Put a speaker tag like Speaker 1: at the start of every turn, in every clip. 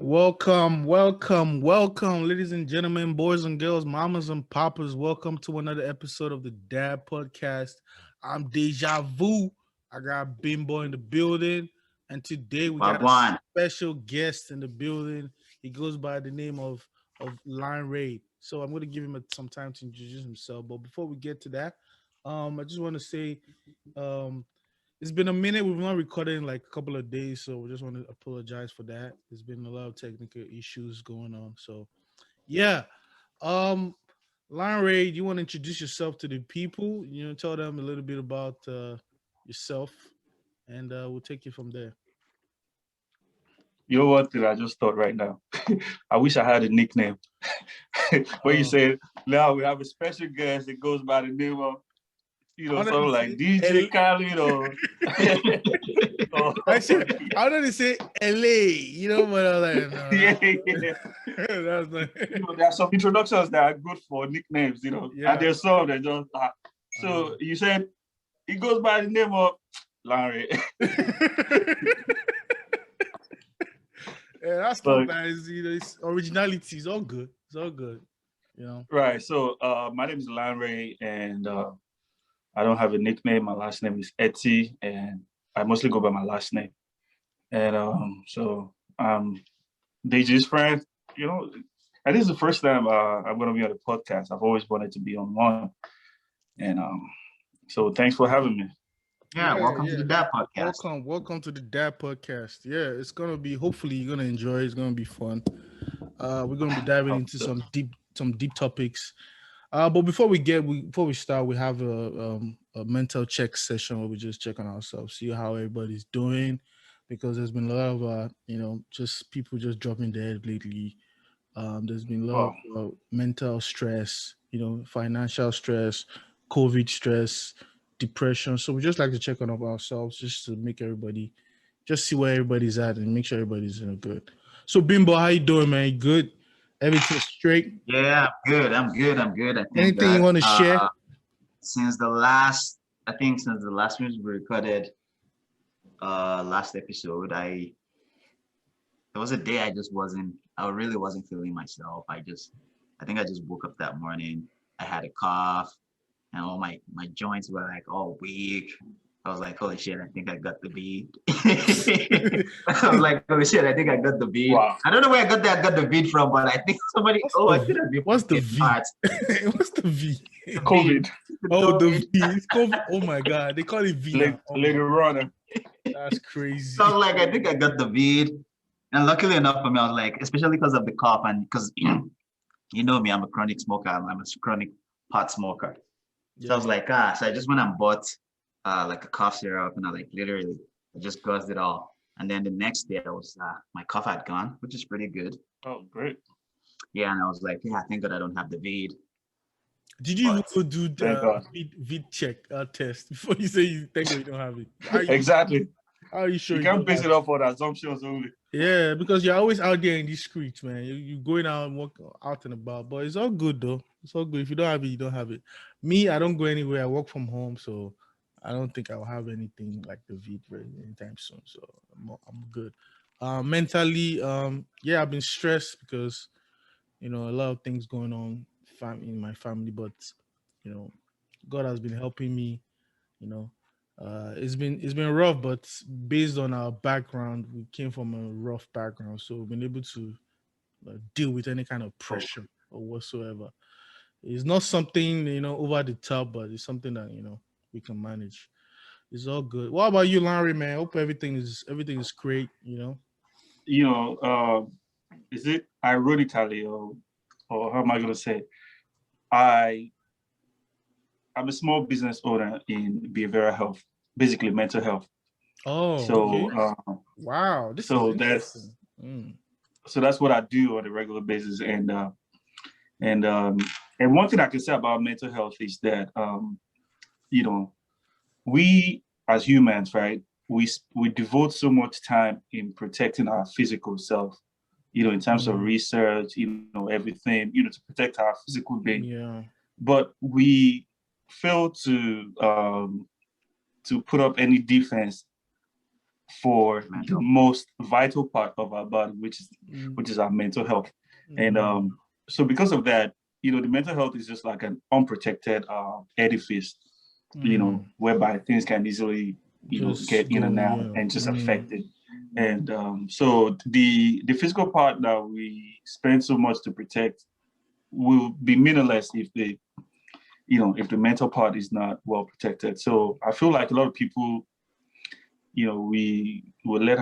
Speaker 1: Welcome, ladies and gentlemen, boys and girls, mamas and papas. Welcome to another episode of the Dad Podcast. I'm Deja Vu. I got Bimbo in the building, and today we got a
Speaker 2: Wagwan.
Speaker 1: special guest in the building. He goes by the name of Lion Ray. So I'm going to give him some time to introduce himself. But before we get to that, I just want to say, um, it's been a minute. We've not recorded in like a couple of days, so we just want to apologize for that. There's been a lot of technical issues going on. So yeah. Um Lion Ray, you want to introduce yourself to the people? Tell them a little bit about yourself, and we'll take you from there.
Speaker 3: You know what thing I just thought right now? I wish I had a nickname. Where you
Speaker 1: Oh.
Speaker 3: say, now we have a special guest that goes by the name of, something like DJ Khaled or...
Speaker 1: I don't say LA, but I was like, no,
Speaker 3: yeah.
Speaker 1: that's not...
Speaker 3: There are some introductions that are good for nicknames,
Speaker 1: Yeah.
Speaker 3: and there's some that just... So you said, it goes by the name of Larry.
Speaker 1: Yeah, that's cool, guys. It's originality. It's all good.
Speaker 3: Right. So my name is Larry, and I don't have a nickname. My last name is Etsy, and I mostly go by my last name. And so I'm Deji's friend. And this is the first time I'm going to be on a podcast. I've always wanted to be on one. And so thanks for having me.
Speaker 2: Welcome to the Dad Podcast.
Speaker 1: Welcome to the Dad Podcast. Yeah, it's gonna be. Hopefully, you're gonna enjoy. It's gonna be fun. We're gonna be diving into some deep topics. But before we start, we have a mental check session where we just check on ourselves, see how everybody's doing, because there's been a lot of just people just dropping dead lately. There's been a lot of mental stress, financial stress, COVID stress, depression. So we just like to check on ourselves just to make everybody, just see where everybody's at and make sure everybody's good. So Bimbo, how you doing, man? You good? Everything straight?
Speaker 2: Yeah, I'm good. I think
Speaker 1: Anything you want to share?
Speaker 2: Since the last time we recorded last episode, there was a day I really wasn't feeling myself. I think I just woke up that morning. I had a cough and all my joints were like all weak. I was like, holy shit, I think I got the beat. I was like, holy shit, I think I got the beat.
Speaker 3: Wow.
Speaker 2: I don't know where I got the beat from, but I think somebody, I could have been.
Speaker 1: What's the V? What's the V?
Speaker 3: COVID.
Speaker 1: The V. It's COVID. Oh my God. They call it V now.
Speaker 3: Later on.
Speaker 1: That's crazy.
Speaker 2: So I was like, I think I got the beat. And luckily enough for me, I was like, especially because of the cough and because, you know me, I'm a chronic smoker. I'm a chronic pot smoker. Yeah. So I was like, so I just went and bought like a cough syrup, and I just guzzed it all. And then the next day my cough had gone, which is pretty good.
Speaker 3: Oh, great.
Speaker 2: Yeah, and I was like, thank God I don't have the vid.
Speaker 1: Did you go do the vid check test before you say you think you don't have it?
Speaker 3: Exactly.
Speaker 1: How are you sure?
Speaker 3: You can't base it off on assumptions only.
Speaker 1: Yeah, because you're always out there in these streets, man. You're going out and walk out and about, but it's all good though. It's all good. If you don't have it, you don't have it. Me, I don't go anywhere. I work from home, so I don't think I'll have anything like the vid anytime soon. So I'm good. Mentally, I've been stressed because a lot of things going on in my family, but God has been helping me. It's been rough, but based on our background, we came from a rough background, so we've been able to deal with any kind of pressure or whatsoever. It's not something over the top, but it's something that we can manage. It's all good. What about you, Larry, man? Hope everything is great.
Speaker 3: Is it ironically or how am I going to say? I'm a small business owner in behavioral health, basically mental health.
Speaker 1: Oh,
Speaker 3: so
Speaker 1: okay. Wow.
Speaker 3: So that's what I do on a regular basis, and one thing I can say about mental health is that we as humans, right? We devote so much time in protecting our physical self, in terms of research, everything, to protect our physical being.
Speaker 1: Yeah.
Speaker 3: But we fail to put up any defense for the most vital part of our body, which is our mental health. And so because of that, the mental health is just like an unprotected edifice, whereby things can easily get in and out and just affect it. And so the physical part that we spend so much to protect will be meaningless if the mental part is not well protected. So I feel like a lot of people, we will let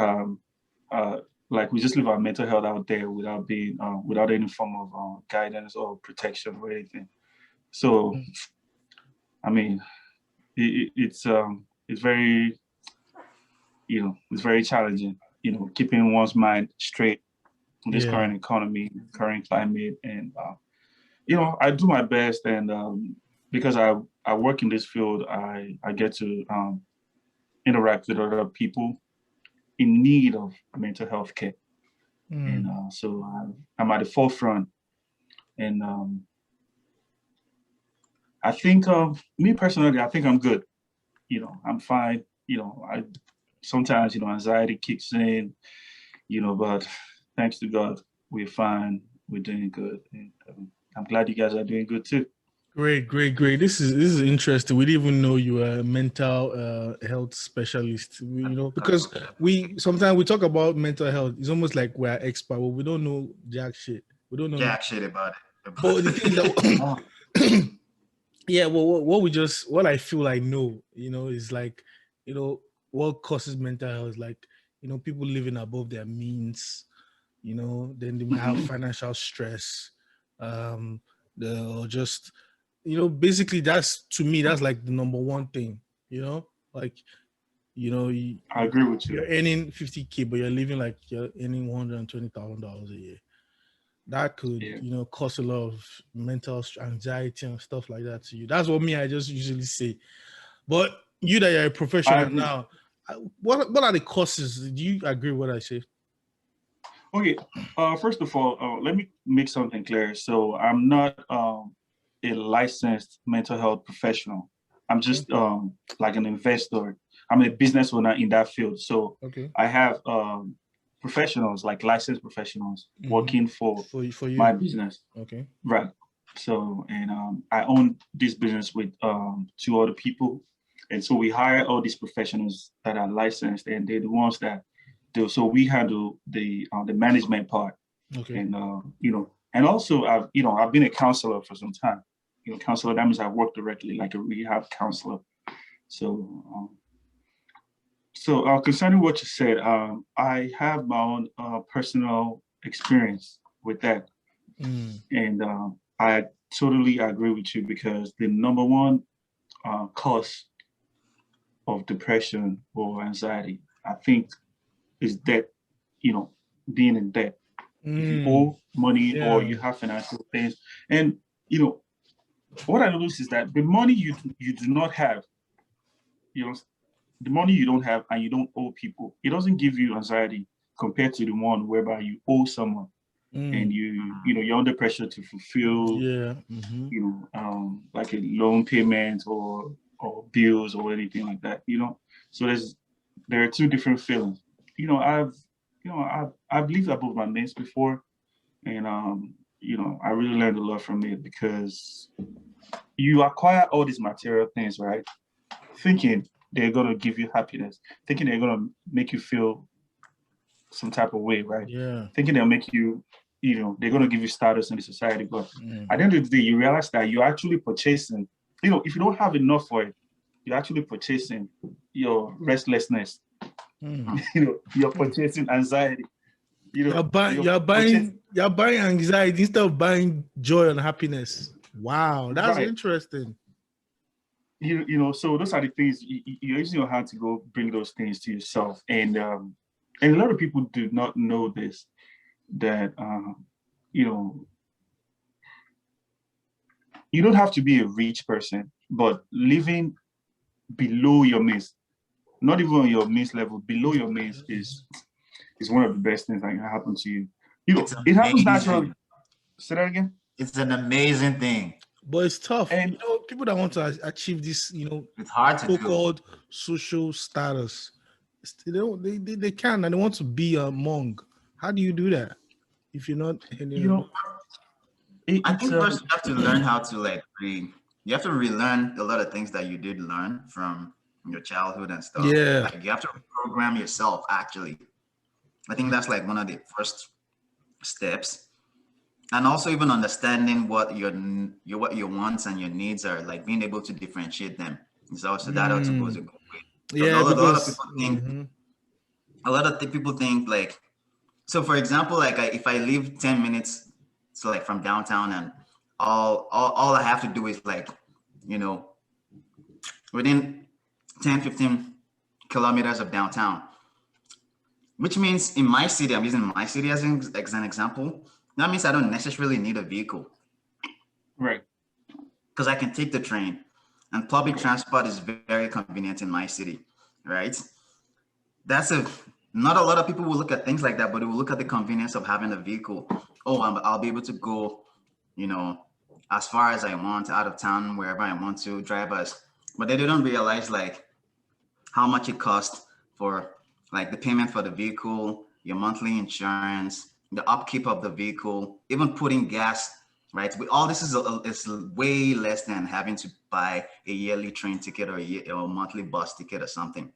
Speaker 3: we just leave our mental health out there without being without any form of guidance or protection or anything. So I mean, it's very it's very challenging, keeping one's mind straight in this current economy, current climate, and I do my best, and because I work in this field, I get to interact with other people in need of mental health care. And so I'm at the forefront. And I think me personally, I think I'm good. I'm fine. I sometimes, anxiety kicks in, but thanks to God, we're fine. We're doing good. And I'm glad you guys are doing good too.
Speaker 1: Great. This is interesting. We didn't even know you were a mental health specialist. Because sometimes we talk about mental health. It's almost like we're expert, but we don't know jack shit. We don't know
Speaker 2: jack shit about it.
Speaker 1: But the thing that, yeah. Well, what I feel I know, is like, what causes mental health? Like, people living above their means. Then they might have financial stress. They'll just basically that's like the number one thing, like,
Speaker 3: I agree with you.
Speaker 1: You're earning 50K, but you're living like you're earning $120,000 a year. That could, cause a lot of mental anxiety and stuff like that to you. That's what I just usually say. But you that you're a professional now, what are the causes? Do you agree with what I say?
Speaker 3: Okay. First of all, let me make something clear. So I'm not a licensed mental health professional. I'm just like an investor. I'm a business owner in that field. So I have professionals, like licensed professionals, working for you. My business.
Speaker 1: Okay.
Speaker 3: Right. So, and I own this business with 2 other people. And so we hire all these professionals that are licensed, and they're the ones that do. So we handle the management part.
Speaker 1: Okay.
Speaker 3: And, and also I've been a counselor for some time. Counselor, that means I work directly like a rehab counselor. So, concerning what you said, I have my own personal experience with that. And I totally agree with you, because the number one cause of depression or anxiety, I think, is debt, being in debt. If you owe money or you have financial things. And, what I notice is that the money you do not have, the money you don't have and you don't owe people, it doesn't give you anxiety compared to the one whereby you owe someone and you're under pressure to fulfill, like a loan payment or bills or anything like that. So there are 2 different feelings. I've lived above my means before, and I really learned a lot from it, because you acquire all these material things, right? Thinking they're going to give you happiness, thinking they're going to make you feel some type of way, right?
Speaker 1: Yeah.
Speaker 3: Thinking they'll make you, they're going to give you status in the society. But at the end of the day, you realize that you're actually purchasing, if you don't have enough for it, you're actually purchasing your restlessness. You're purchasing anxiety.
Speaker 1: You're buying anxiety instead of buying joy and happiness. Wow, that's interesting.
Speaker 3: So those are the things you're using your hand to go bring those things to yourself. And a lot of people do not know this, that you don't have to be a rich person, but living below your means, not even on your means level, below your means is one of the best things that can happen to you. It happens naturally. Say that again.
Speaker 2: It's an amazing thing.
Speaker 1: But it's tough. And people that want to achieve this,
Speaker 2: it's hard to
Speaker 1: so-called social status, they can, and they want to be a monk. How do you do that if you're not?
Speaker 2: I think first you have to learn how to like you have to relearn a lot of things that you did learn from your childhood and stuff.
Speaker 1: Yeah.
Speaker 2: Like you have to program yourself actually. I think that's like one of the first steps. And also even understanding what your wants and your needs are, like being able to differentiate them. So that also goes a good way.
Speaker 1: Yeah,
Speaker 2: a lot of people think people think like, so for example, like if I live 10 minutes so like from downtown, and all I have to do is like, you know, within 10 15 kilometers of downtown, which means in my city, I'm using my city as an example, that means I don't necessarily need a vehicle,
Speaker 3: right?
Speaker 2: Because I can take the train, and public transport is very convenient in my city, right? Not a lot of people will look at things like that, but they will look at the convenience of having a vehicle. Oh, I'll be able to go, you know, as far as I want, out of town, wherever I want to, drive us. But they don't realize like how much it costs for like the payment for the vehicle, your monthly insurance, the upkeep of the vehicle, even putting gas, right? All this is way less than having to buy a yearly train ticket or a monthly bus ticket or something.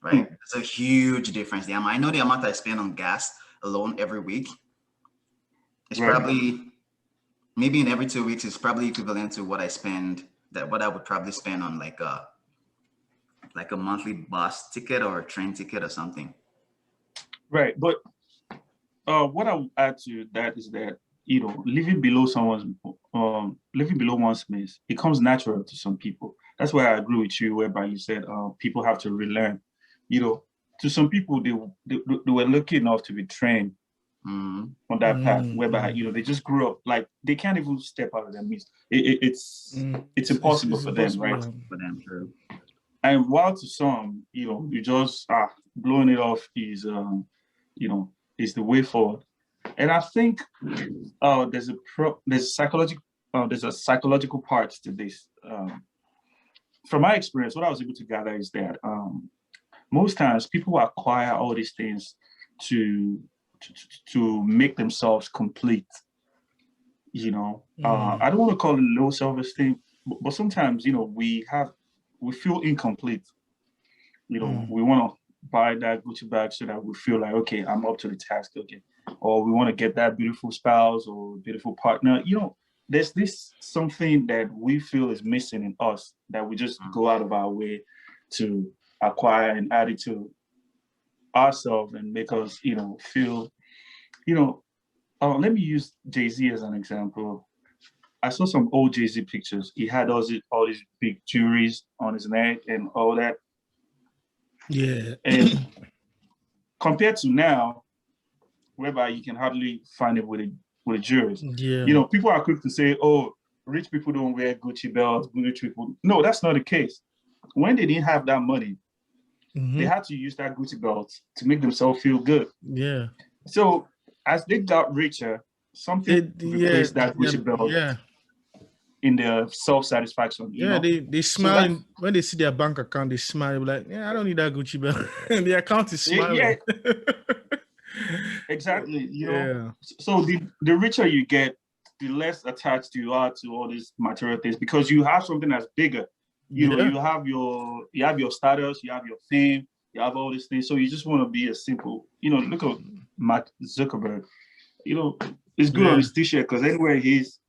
Speaker 2: Right, it's a huge difference. I know the amount I spend on gas alone every week. It's probably maybe in every 2 weeks. It's probably equivalent to what I would probably spend on like a monthly bus ticket or a train ticket or something.
Speaker 3: Right, but what I would add to that is that living below one's means, it comes natural to some people. That's why I agree with you, whereby you said people have to relearn. To some people, they were lucky enough to be trained on that path, whereby they just grew up like they can't even step out of their means. It's impossible for them, right?
Speaker 2: For them, true.
Speaker 3: And while to some, you just blowing it off is is the way forward. And I think there's a psychological part to this. From my experience, what I was able to gather is that most times people acquire all these things to make themselves complete. I don't want to call it low self-esteem, but sometimes we feel incomplete. We want to buy that Gucci bag so that we feel like, okay, I'm up to the task, okay, or we want to get that beautiful spouse or beautiful partner. There's this something that we feel is missing in us that we just go out of our way to acquire and add it to ourselves and make us, feel, let me use Jay-Z as an example. I saw some old Jay-Z pictures. He had all these big jewelries on his neck and all that.
Speaker 1: Yeah.
Speaker 3: And compared to now, whereby you can hardly find it with a jewelry.
Speaker 1: Yeah.
Speaker 3: People are quick to say, oh, rich people don't wear Gucci belts, rich people. No, that's not the case. When they didn't have that money, they had to use that Gucci belt to make themselves feel good.
Speaker 1: Yeah.
Speaker 3: So as they got richer, something replaced that Gucci belt in their self-satisfaction.
Speaker 1: They smile when they see their bank account. They smile like, I don't need that Gucci belt. And the account is smiling.
Speaker 3: Yeah. Exactly. So the richer you get, the less attached you are to all these material things because you have something that's bigger. You have your status, you have your fame, you have all these things. So you just want to be a simple, look at Mark Zuckerberg. It's good on his t-shirt because anywhere he's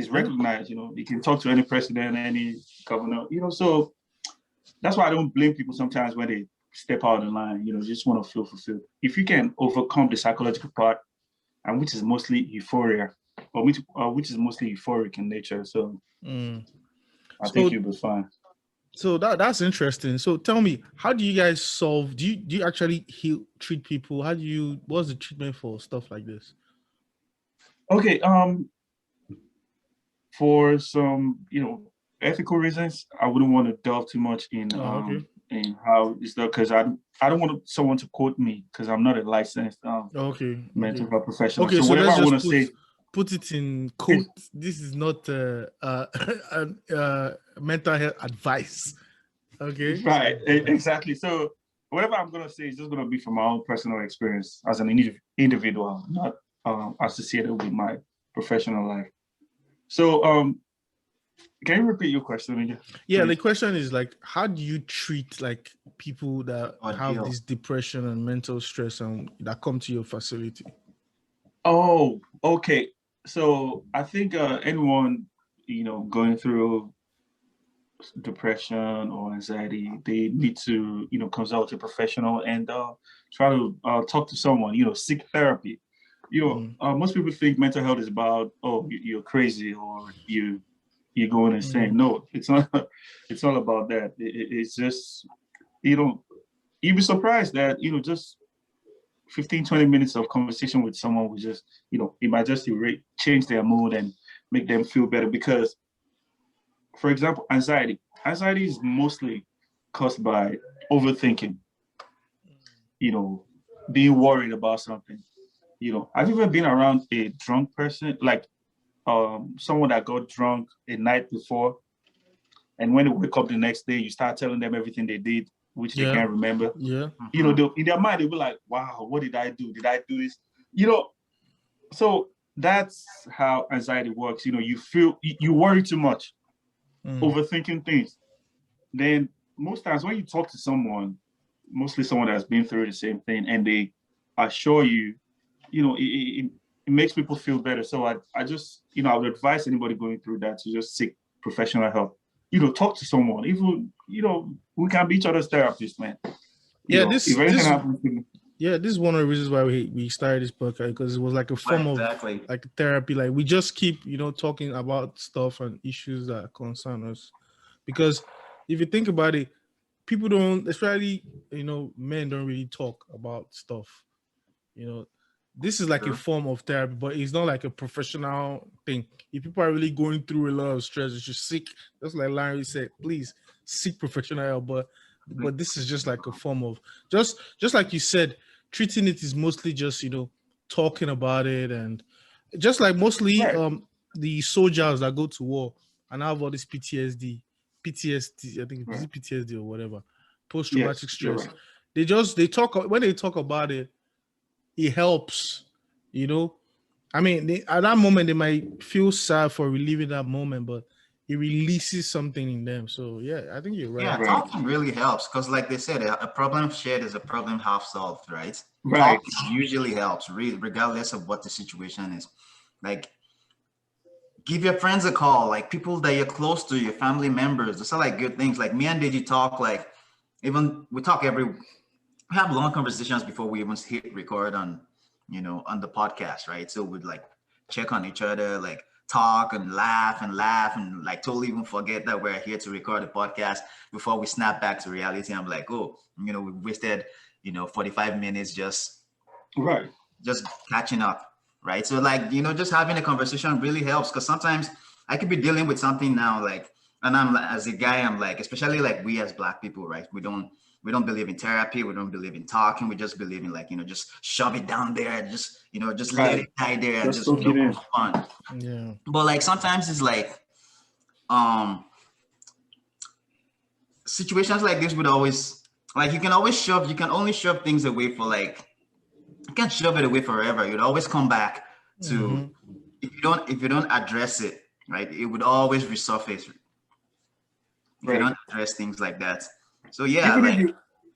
Speaker 3: recognized, he can talk to any president, any governor, so that's why I don't blame people sometimes when they step out of the line, just want to feel fulfilled. If you can overcome the psychological part, and which is mostly euphoria, or which is mostly euphoric in nature, so I think you'll be fine.
Speaker 1: So that's interesting. So tell me, how do you guys solve? Do you actually treat people? What's the treatment for stuff like this?
Speaker 3: Okay, for some ethical reasons, I wouldn't want to delve too much in in how it's done because I don't want someone to quote me because I'm not a licensed mental health professional.
Speaker 1: Okay,
Speaker 3: so whatever I want to say.
Speaker 1: Put it in quotes. This is not mental health advice. Okay.
Speaker 3: Right. Exactly. So whatever I'm gonna say is just gonna be from my own personal experience as an individual, not associated with my professional life. So, can you repeat your question again?
Speaker 1: Yeah, the question is like, how do you treat like people that have this depression and mental stress and that come to your facility?
Speaker 3: Oh, okay. So I think anyone, going through depression or anxiety, they need to, consult a professional and try to talk to someone, seek therapy. Most people think mental health is about, oh, you're crazy or you're going insane. No, it's not. It's not about that. It's just, you'd be surprised that, just 15, 20 minutes of conversation with someone will just, it might just change their mood and make them feel better. Because, for example, anxiety is mostly caused by overthinking, being worried about something. Have you ever been around a drunk person, like someone that got drunk a night before, and when they wake up the next day, you start telling them everything they did, which they can't remember?
Speaker 1: Yeah.
Speaker 3: In their mind, they'll be like, wow, what did I do? Did I do this? So that's how anxiety works. You feel, you worry too much, overthinking things. Then most times when you talk to someone, mostly someone that's been through the same thing, and they assure you, it makes people feel better. So I just, I would advise anybody going through that to just seek professional help. Talk to someone. Even, we can be each other's therapists, man. If anything happens to me.
Speaker 1: Yeah, this is one of the reasons why we started this podcast, because it was like a form of like therapy. Like we just keep, talking about stuff and issues that concern us. Because if you think about it, people don't, especially, men don't really talk about stuff. This is like a form of therapy, but it's not like a professional thing. If people are really going through a lot of stress, you should seek, just like Larry said, please seek professional help. But this is just like a form of, just like you said, treating it is mostly just, talking about it, and just like mostly the soldiers that go to war and have all this PTSD, I think it's PTSD or whatever, post-traumatic stress. Right. They talk, when they talk about it, it helps, I mean, at that moment they might feel sad for reliving that moment, but it releases something in them. So yeah, I think you're right.
Speaker 2: Yeah, talking really helps, because like they said, a problem shared is a problem half solved, right?
Speaker 3: Right.
Speaker 2: Talking usually helps, regardless of what the situation is. Like, give your friends a call, like people that you're close to, your family members. Those are like good things. Like me and Deji talk, like even we have long conversations before we even hit record on, on the podcast, right? So we'd like check on each other, like talk and laugh and like totally even forget that we're here to record a podcast before we snap back to reality. I'm like, oh, we wasted, 45 minutes just catching up. Right. So like, just having a conversation really helps, because sometimes I could be dealing with something now, like, and I'm, as a guy, I'm like, especially like we as Black people, right? We don't believe in therapy. We don't believe in talking. We just believe in like, just shove it down there and just, just let it die there and just have fun.
Speaker 1: Yeah.
Speaker 2: But like sometimes it's like, situations like this would always, like, you can only shove things away for like, you can't shove it away forever. You'd always come back to, if you don't address it, right, it would always resurface. If you don't address things like that. So yeah,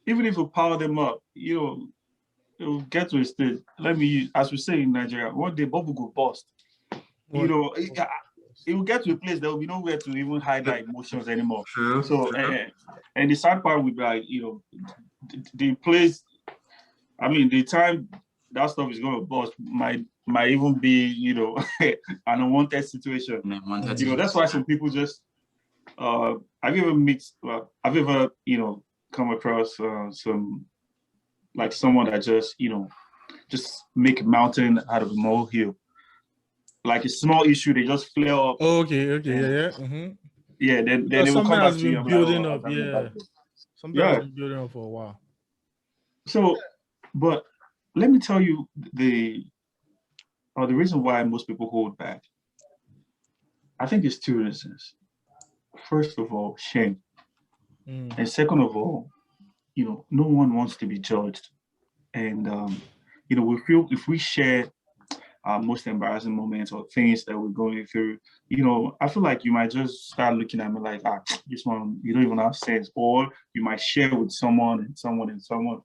Speaker 3: even if you power them up, it'll get to a stage. As we say in Nigeria, one day bubble will burst. It will get to a place there will be nowhere to even hide their emotions anymore.
Speaker 2: True.
Speaker 3: So and the sad part would be like, the place, I mean, the time that stuff is going to bust might even be, an unwanted situation. That's why some people just, have you ever come across some, like someone that just make a mountain out of a molehill? Like a small issue, they just flare up.
Speaker 1: Oh, okay, yeah. Mm-hmm.
Speaker 3: Yeah, then they will come back to you.
Speaker 1: Building up, yeah. Something has been building up for a while.
Speaker 3: So, but let me tell you the reason why most people hold back. I think it's two reasons. First of all, shame. And second of all, no one wants to be judged. And, we feel if we share our most embarrassing moments or things that we're going through, I feel like you might just start looking at me like, this one, you don't even have sense. Or you might share with someone and someone and someone,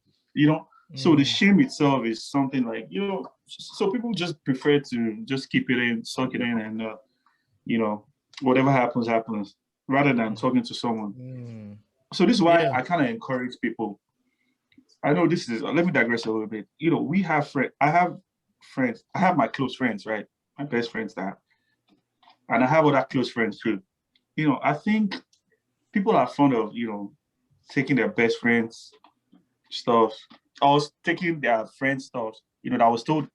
Speaker 3: So the shame itself is something like, so people just prefer to just keep it in, suck it in, and, whatever happens, happens, rather than talking to someone. So this is why I kind of encourage people. I know let me digress a little bit. We have friends. I have friends. I have my close friends, right? My best friends and I have other close friends too. I think people are fond of, taking their best friends stuff, or taking their friends stuff, that I was told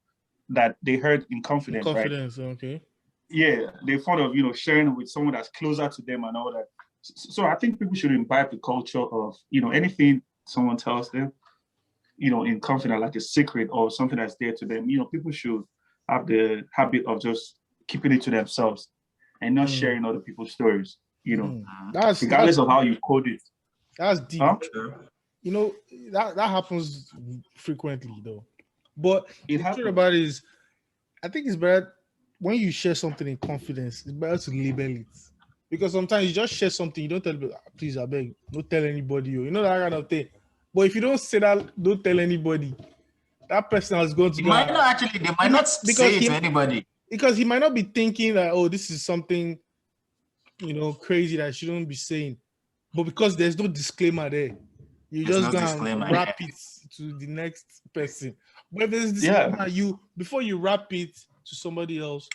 Speaker 3: that they heard in confidence, right?
Speaker 1: Okay.
Speaker 3: Yeah, they're fond of, sharing with someone that's closer to them and all that. So I think people should imbibe the culture of, anything someone tells them, in confidence, like a secret or something that's there to them. People should have the habit of just keeping it to themselves and not sharing other people's stories, regardless of how you code it.
Speaker 1: That's deep.
Speaker 3: Huh?
Speaker 1: That happens frequently though. But the truth about it is, I think it's better when you share something in confidence, it's better to label it. Because sometimes you just share something, you don't tell people, please, I beg, don't tell anybody, that kind of thing. But if you don't say that, don't tell anybody, that person has gone to
Speaker 2: they might not say it to anybody.
Speaker 1: Because he might not be thinking that, oh, this is something, crazy that I shouldn't be saying. But because there's no disclaimer there, you just gonna wrap it to the next person. But if there's disclaimer, before you wrap it to somebody else,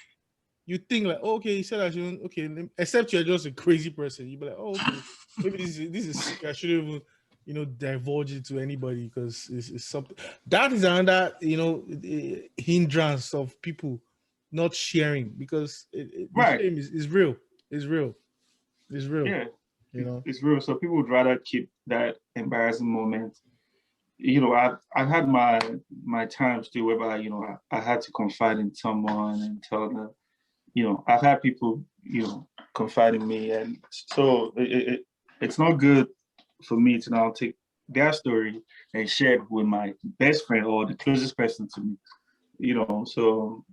Speaker 1: you think like, oh, okay, he said I shouldn't. Okay, except you're just a crazy person. You be like, oh, okay, maybe this is I shouldn't even divulge it to anybody because it's something that is another hindrance of people not sharing because shame is real. It's real. It's real.
Speaker 3: Yeah, it's real. So people would rather keep that embarrassing moment. I've had my times too, whereby I had to confide in someone and tell them. I've had people, confide in me, and so it's not good for me to now take their story and share it with my best friend or the closest person to me. So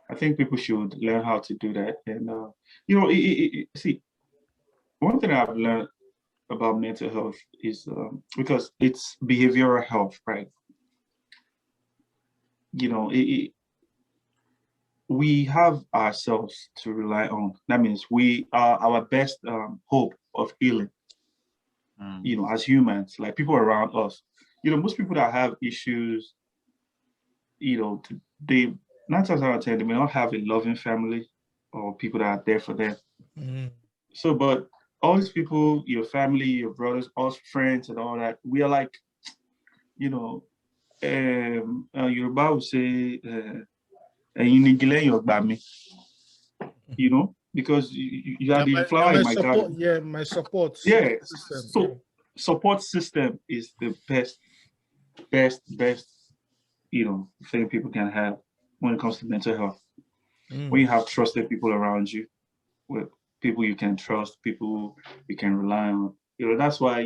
Speaker 3: I think people should learn how to do that. And see, one thing I've learned about mental health is because it's behavioral health, right? We have ourselves to rely on. That means we are our best hope of healing. As humans, like people around us. Most people that have issues, they 9 times out of 10 they may not have a loving family or people that are there for them. So, but all these people, your family, your brothers, us friends, and all that, we are like, Yoruba would say. Because you are the flower in my garden.
Speaker 1: Yeah, my support.
Speaker 3: Yeah. System. Support system is the best, thing people can have when it comes to mental health. When you have trusted people around you, with people you can trust, people you can rely on. That's why,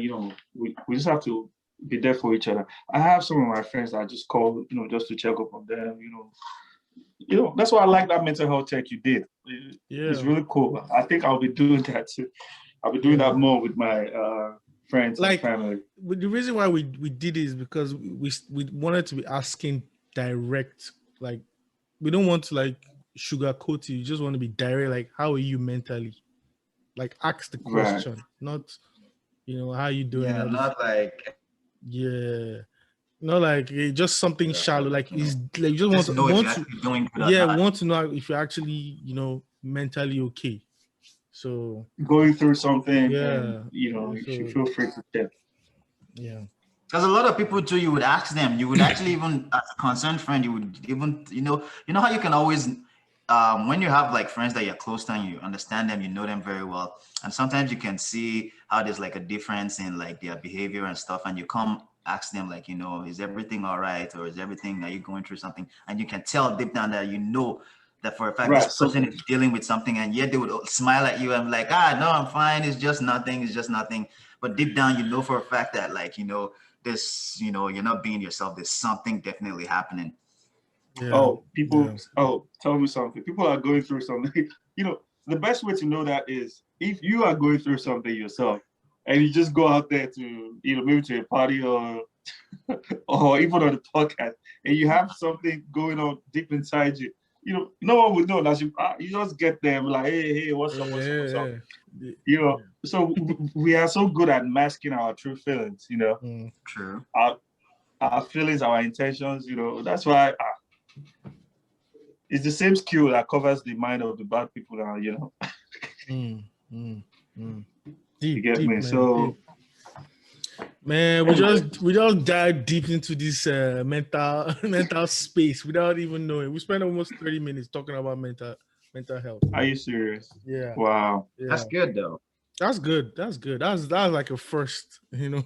Speaker 3: we just have to be there for each other. I have some of my friends that I just call, just to check up on them, that's why I like that mental health check you did. It's really cool. I think I'll be doing that too. I'll be doing that more with my friends and family.
Speaker 1: The reason why we did it is because we wanted to be asking direct, like we don't want to sugarcoat it. You just want to be direct, like how are you mentally? Like ask the question, not how are you doing?
Speaker 2: Yeah, not like
Speaker 1: not like just something shallow. Like you just want to know if you're actually mentally okay. So
Speaker 3: going through something, and, you should feel free to share.
Speaker 1: Yeah.
Speaker 2: Because a lot of people too, you would ask them, you would actually even as a concerned friend, you would even, how you can always, when you have like friends that you're close to and you understand them, you know them very well. And sometimes you can see how there's like a difference in like their behavior and stuff. And you come ask them like, is everything all right? Or are you going through something? And you can tell deep down that that for a fact this person is dealing with something, and yet they would smile at you and like, no, I'm fine. It's just nothing. But deep down, for a fact that like, this, you know, you're not being yourself, there's something definitely happening.
Speaker 1: Yeah.
Speaker 3: Oh, people.
Speaker 1: Yeah.
Speaker 3: Oh, tell me something. People are going through something. You know, the best way to know that is if you are going through something yourself, and you just go out there to, you know, maybe to a party or or even on the podcast, and you have something going on deep inside you. You know, no one would know unless you just get there and be like, hey, what's up, what's up, what's up?
Speaker 1: Yeah.
Speaker 3: You know, so we are so good at masking our true feelings. You know,
Speaker 2: True.
Speaker 3: Our feelings, our intentions. You know, that's why. It's the same skill that covers the mind of the bad people now, you know.
Speaker 1: Deep,
Speaker 3: You get
Speaker 1: deep,
Speaker 3: me?
Speaker 1: man.
Speaker 3: So,
Speaker 1: Deep. Man, we just dive deep into this mental space without even knowing. We spent almost 30 minutes talking about mental health.
Speaker 3: are you serious?
Speaker 1: Yeah.
Speaker 3: Wow.
Speaker 1: Yeah.
Speaker 2: That's good though.
Speaker 1: That's good. That's good. That's like a first, you know.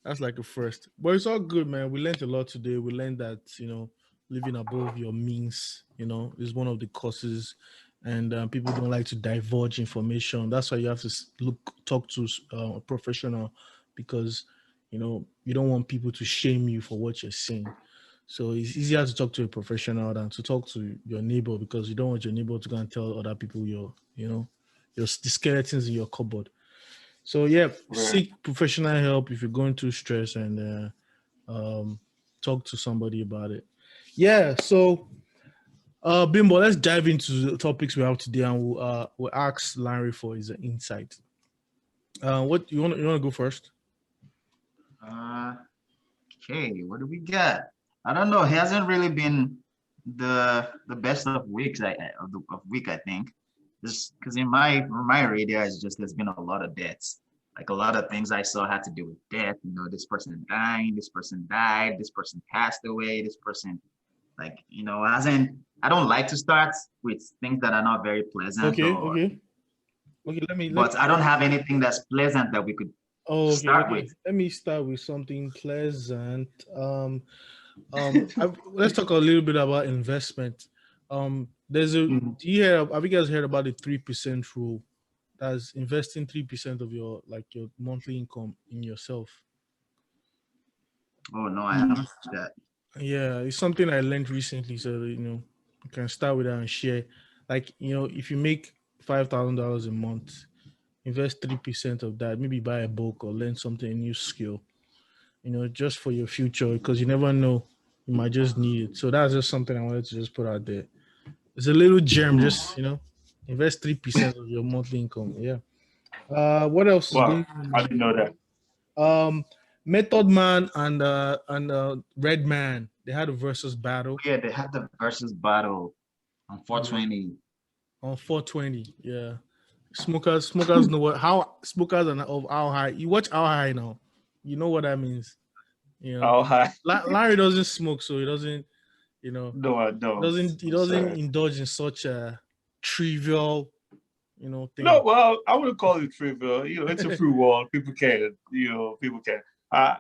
Speaker 1: That's like a first. But it's all good, man. We learned a lot today. We learned that, you know, living above your means, you know, is one of the causes. And people don't like to divulge information. That's why you have to talk to a professional, because, you know, you don't want people to shame you for what you're saying. So it's easier to talk to a professional than to talk to your neighbor, because you don't want your neighbor to go and tell other people the skeletons in your cupboard. So yeah, seek professional help if you're going through stress, and talk to somebody about it. Yeah. So Bimbo, let's dive into the topics we have today, and we'll ask Larry for his insight. What you want to go first?
Speaker 2: Okay, what do we got? I don't know. It hasn't really been the best of weeks. Of week, I think. Just because in my radar, it's just there's been a lot of deaths. Like a lot of things I saw had to do with death. You know, this person dying, this person died, this person passed away, this person, like, you know, hasn't. I don't like to start with things that are not very pleasant.
Speaker 1: Okay.
Speaker 2: But I don't have anything that's pleasant that we could start with.
Speaker 1: Let me start with something pleasant. Let's talk a little bit about investment. There's a have you guys heard about the 3% rule? That's investing 3% of your monthly income in yourself.
Speaker 2: Oh no, I haven't heard that.
Speaker 1: Yeah, it's something I learned recently. So you know, you can start with that and share. Like, you know, if you make $5,000 a month, invest 3% of that. Maybe buy a book or learn something, a new skill. You know, just for your future, because you never know, you might just need it. So that's just something I wanted to just put out there. It's a little gem, just, you know, invest 3% of your monthly income. Yeah. What else is going on?
Speaker 3: I didn't know that.
Speaker 1: Method Man and Red Man, they had a versus battle.
Speaker 2: Yeah, they had the versus battle on 420.
Speaker 1: On 420, yeah. Smokers know how smokers are of how high. You watch how high now. You know what that means. You know,
Speaker 3: how high.
Speaker 1: Larry doesn't smoke, so he doesn't, you know.
Speaker 3: No, I don't.
Speaker 1: He doesn't indulge in such a trivial, you know, thing.
Speaker 3: No, well, I wouldn't call it trivial. You know, it's a free world. People can, you know, people can. I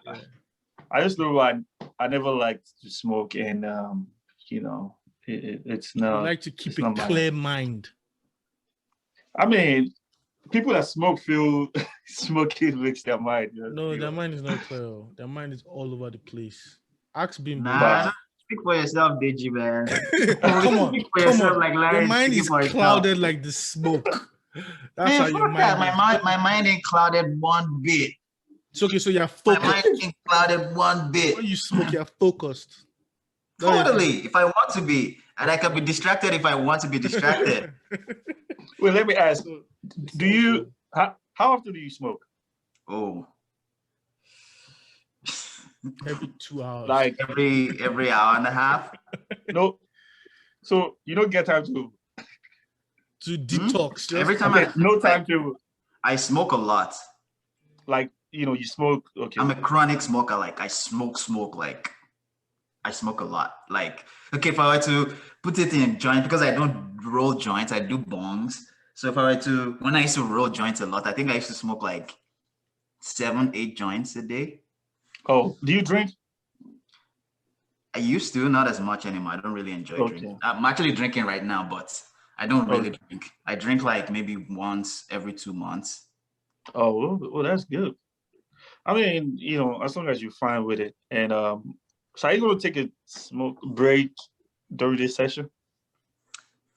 Speaker 3: just know I never liked to smoke, and you know, it's not.
Speaker 1: You like to keep a clear mind.
Speaker 3: I mean, people that smoke feel smoking makes their mind. You know,
Speaker 1: no, their mind is not clear. Their mind is all over the place. Ask Bimbo.
Speaker 2: Nah, speak for yourself, Deji, man.
Speaker 1: Come on,
Speaker 2: speak for yourself, like Larry.
Speaker 1: Your mind is clouded like the smoke.
Speaker 2: That's man, how your mind. My mind ain't clouded one bit.
Speaker 1: It's okay, so you're focused.
Speaker 2: My mind ain't clouded one bit.
Speaker 1: When you smoke, you're focused.
Speaker 2: Totally. If I want to be, and I can be distracted if I want to be distracted.
Speaker 3: Well, let me ask: do you? How often do you smoke?
Speaker 2: Oh,
Speaker 1: every 2 hours.
Speaker 2: Like every hour and a half.
Speaker 3: No, so you don't get time to
Speaker 1: detox.
Speaker 2: Every time
Speaker 3: no time to.
Speaker 2: I smoke a lot.
Speaker 3: Like, you know, you smoke. Okay.
Speaker 2: I'm a chronic smoker. Like I smoke. Like I smoke a lot. Like, okay, if I were to put it in a joint, because I don't roll joints, I do bongs. So if I were to, when I used to roll joints a lot, I think I used to smoke like 7-8 joints a day.
Speaker 3: Oh, do you drink?
Speaker 2: I used to, not as much anymore. I don't really enjoy drinking. I'm actually drinking right now, but I don't really drink. I drink like maybe once every 2 months.
Speaker 3: Oh, well, that's good. I mean, as long as you're fine with it. And so are you going to take a smoke break during this session?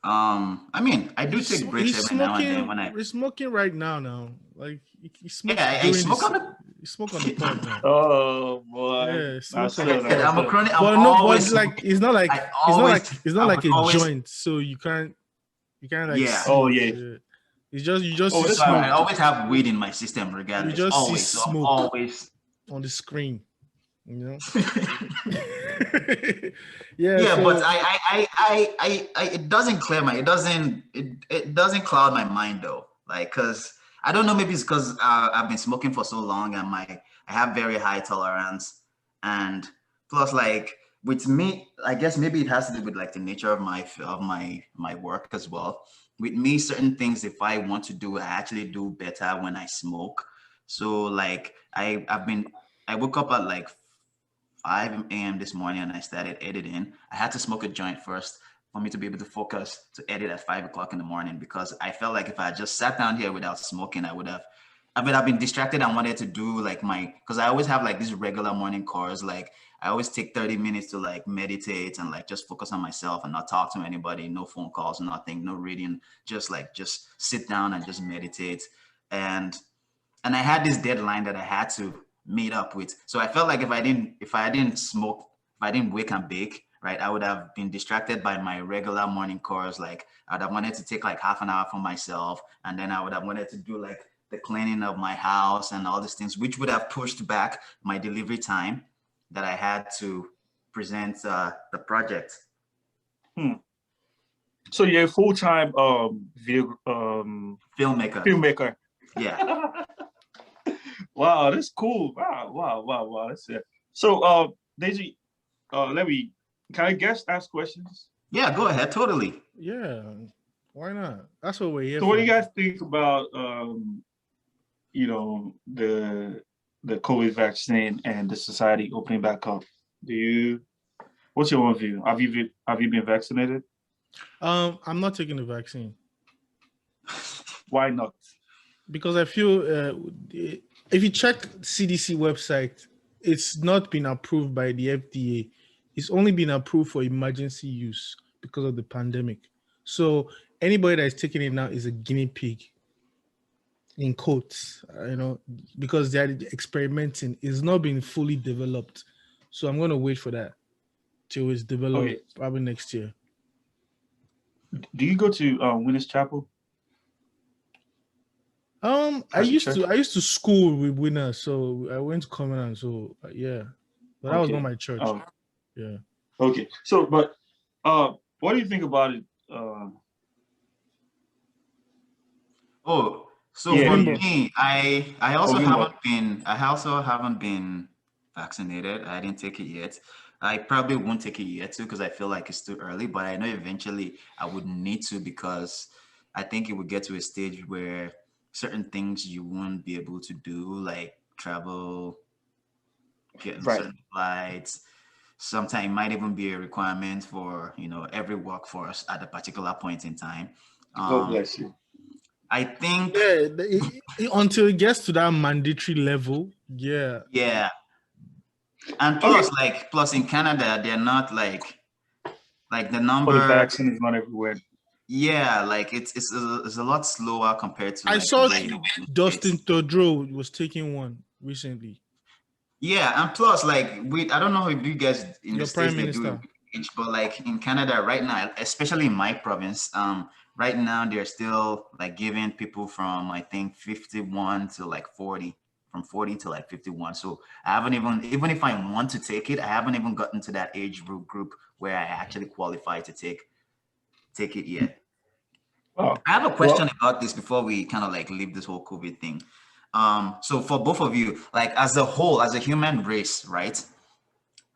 Speaker 2: I mean, I do take breaks every now and then when
Speaker 1: We're smoking right now. Like he smokes
Speaker 2: I smoke on
Speaker 1: you smoke on the pod now.
Speaker 3: Oh boy.
Speaker 1: Yeah, smoke on
Speaker 2: the
Speaker 1: the pod.
Speaker 2: I'm a chronic.
Speaker 1: But
Speaker 2: always
Speaker 1: like it's not like a joint, so you can't like
Speaker 2: yeah.
Speaker 3: Oh yeah.
Speaker 1: It's just you just
Speaker 2: so I always have weed in my system regardless.
Speaker 1: You just
Speaker 2: always.
Speaker 1: see
Speaker 2: So I'm
Speaker 1: smoke
Speaker 2: always
Speaker 1: on the screen. Yeah,
Speaker 2: so, but I it doesn't clear my it doesn't cloud my mind though, like, because I don't know, maybe it's because I've been smoking for so long and I have very high tolerance, and plus, like, with me, I guess maybe it has to do with like the nature of my work as well. With me, certain things, if I want to do, I actually do better when I smoke. So like I woke up at like 5 a.m. this morning and I started editing. I had to smoke a joint first for me to be able to focus to edit at 5 o'clock in the morning, because I felt like if I just sat down here without smoking, I've been distracted and wanted to do like because I always have like these regular morning chores. Like I always take 30 minutes to like meditate and like just focus on myself and not talk to anybody, no phone calls, nothing, no reading, just sit down and just meditate. And I had this deadline that I had to meet up with. So I felt like if I didn't smoke, if I didn't wake and bake, right, I would have been distracted by my regular morning chores. Like I'd have wanted to take like half an hour for myself, and then I would have wanted to do like the cleaning of my house and all these things, which would have pushed back my delivery time that I had to present the project.
Speaker 3: So you're a full-time
Speaker 2: filmmaker. Yeah.
Speaker 3: Wow, that's cool. Wow. That's it. So, Deji, can I ask questions?
Speaker 2: Yeah, go ahead. Totally.
Speaker 1: Yeah, why not? That's what we're here
Speaker 3: for. So what do you guys think about, the COVID vaccine and the society opening back up? What's your own view? Have you been vaccinated?
Speaker 1: I'm not taking the vaccine.
Speaker 3: Why not?
Speaker 1: Because I feel if you check CDC website, it's not been approved by the FDA. It's only been approved for emergency use because of the pandemic. So anybody that is taking it now is a guinea pig, in quotes, because they are experimenting. It's not been fully developed. So I'm going to wait for that till it's developed, probably next year.
Speaker 3: Do you go to Winners Chapel?
Speaker 1: I used to school with Winners, so I went to Covenant, so yeah, but that was not my church. Yeah.
Speaker 3: Okay. So, but what do you think about it?
Speaker 2: For me, I also haven't been vaccinated. I didn't take it yet. I probably won't take it yet too, because I feel like it's too early, but I know eventually I would need to, because I think it would get to a stage where certain things you won't be able to do, like travel, getting certain flights. Sometimes it might even be a requirement for every workforce at a particular point in time.
Speaker 3: God bless you.
Speaker 2: I think
Speaker 1: until it gets to that mandatory level, yeah.
Speaker 2: And plus in Canada, they're not like the number.
Speaker 3: The vaccine is not everywhere.
Speaker 2: Yeah, like it's a lot slower compared to.
Speaker 1: I saw Dustin Trudeau was taking one recently.
Speaker 2: Yeah, and plus, like I don't know if you guys in
Speaker 1: your
Speaker 2: the
Speaker 1: prime
Speaker 2: States
Speaker 1: minister,
Speaker 2: they do it, but like in Canada right now, especially in my province, right now they're still like giving people from I think 51 to like 40, from 40 to like 51. So I haven't even if I want to take it, I haven't even gotten to that age group where I actually qualify to take it yet. I have a question about this before we kind of like leave this whole COVID thing. So for both of you, like as a whole, as a human race, right?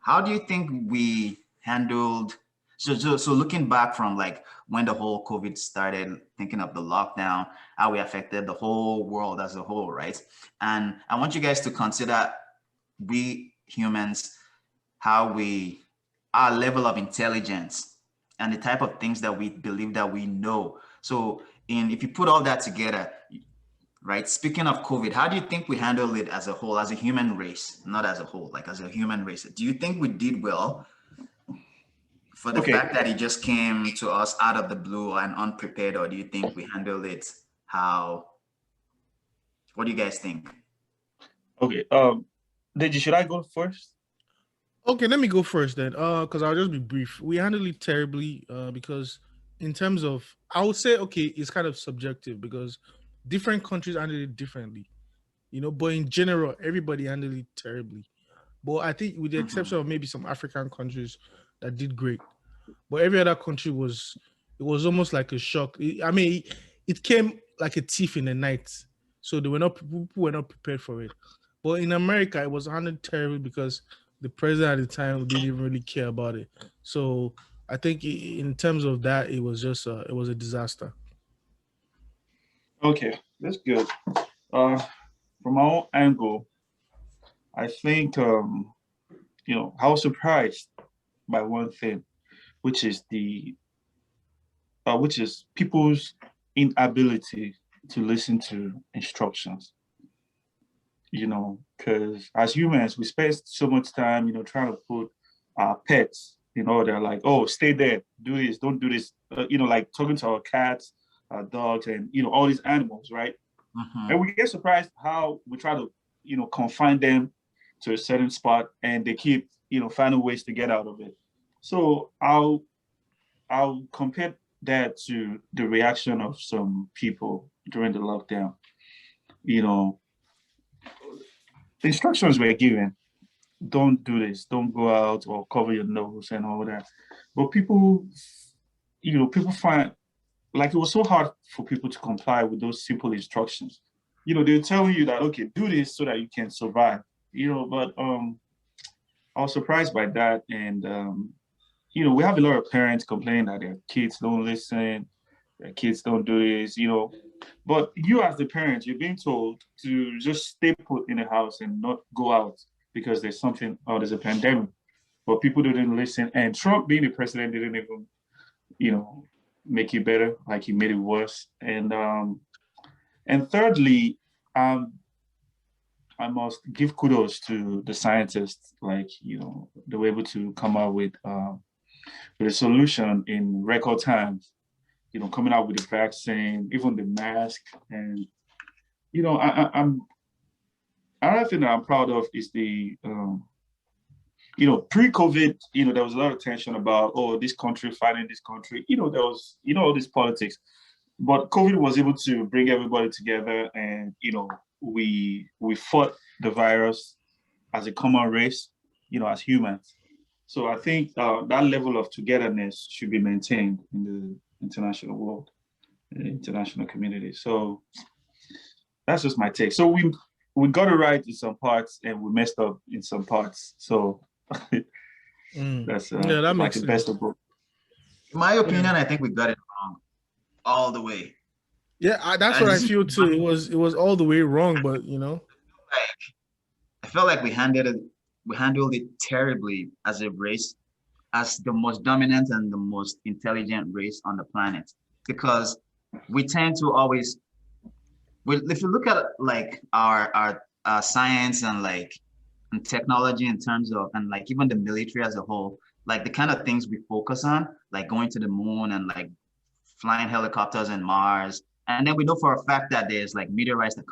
Speaker 2: How do you think we handled? So looking back from like when the whole COVID started, thinking of the lockdown, how we affected the whole world as a whole, right? And I want you guys to consider we humans, our level of intelligence and the type of things that we believe that we know. So if you put all that together, right? Speaking of COVID, how do you think we handled it as a whole, as a human race, not as a whole, like as a human race? Do you think we did well for the fact that it just came to us out of the blue and unprepared, or do you think we handled it how? What do you guys think?
Speaker 3: Okay. Deji, should I go first?
Speaker 1: Okay, let me go first then. Because I'll just be brief. We handled it terribly. Because in terms of, I would say, okay, it's kind of subjective because different countries handle it differently, you know. But in general, everybody handled it terribly. But I think, with the exception of maybe some African countries that did great, but every other country it was almost like a shock. It came like a thief in the night, so people were not prepared for it. But in America, it was handled terribly because the president at the time didn't even really care about it. So I think in terms of that, it was just it was a disaster.
Speaker 3: Okay, that's good. From my own angle, I think I was surprised by one thing, which is people's inability to listen to instructions. You know, because as humans, we spend so much time, trying to put our pets in order, like, oh, stay there, do this, don't do this, like talking to our cats, our dogs, and, all these animals, right? And we get surprised how we try to, confine them to a certain spot, and they keep, finding ways to get out of it. So I'll compare that to the reaction of some people during the lockdown. The instructions were given: don't do this, don't go out, or cover your nose and all that. But people find like it was so hard for people to comply with those simple instructions. They're telling you that, okay, do this so that you can survive. But I was surprised by that. And we have a lot of parents complaining that their kids don't listen, their kids don't do this, But you, as the parents, you're being told to just stay put in the house and not go out because there's something, or there's a pandemic. But people didn't listen. And Trump, being the president, didn't even, make it better. Like, he made it worse. And thirdly, I must give kudos to the scientists. Like, they were able to come out with a solution in record times. Coming out with the vaccine, even the mask. And, I'm another thing that I'm proud of is the, pre-COVID, there was a lot of tension about, oh, this country fighting this country. There was, all this politics. But COVID was able to bring everybody together, and, we fought the virus as a common race, as humans. So I think that level of togetherness should be maintained in the international world, in the international community. So that's just my take. So we got it right in some parts, and we messed up in some parts. So that's
Speaker 1: that
Speaker 3: like
Speaker 1: makes
Speaker 3: the best of both.
Speaker 2: In my opinion, I think we got it wrong all the way.
Speaker 1: Yeah, that's what I feel too. It was all the way wrong, but
Speaker 2: I felt like we handled it terribly as a race, as the most dominant and the most intelligent race on the planet, because we tend to always, if you look at like our science and like and technology in terms of, and like even the military as a whole, like the kind of things we focus on, like going to the moon and like flying helicopters in Mars. And then we know for a fact that there's like meteorites that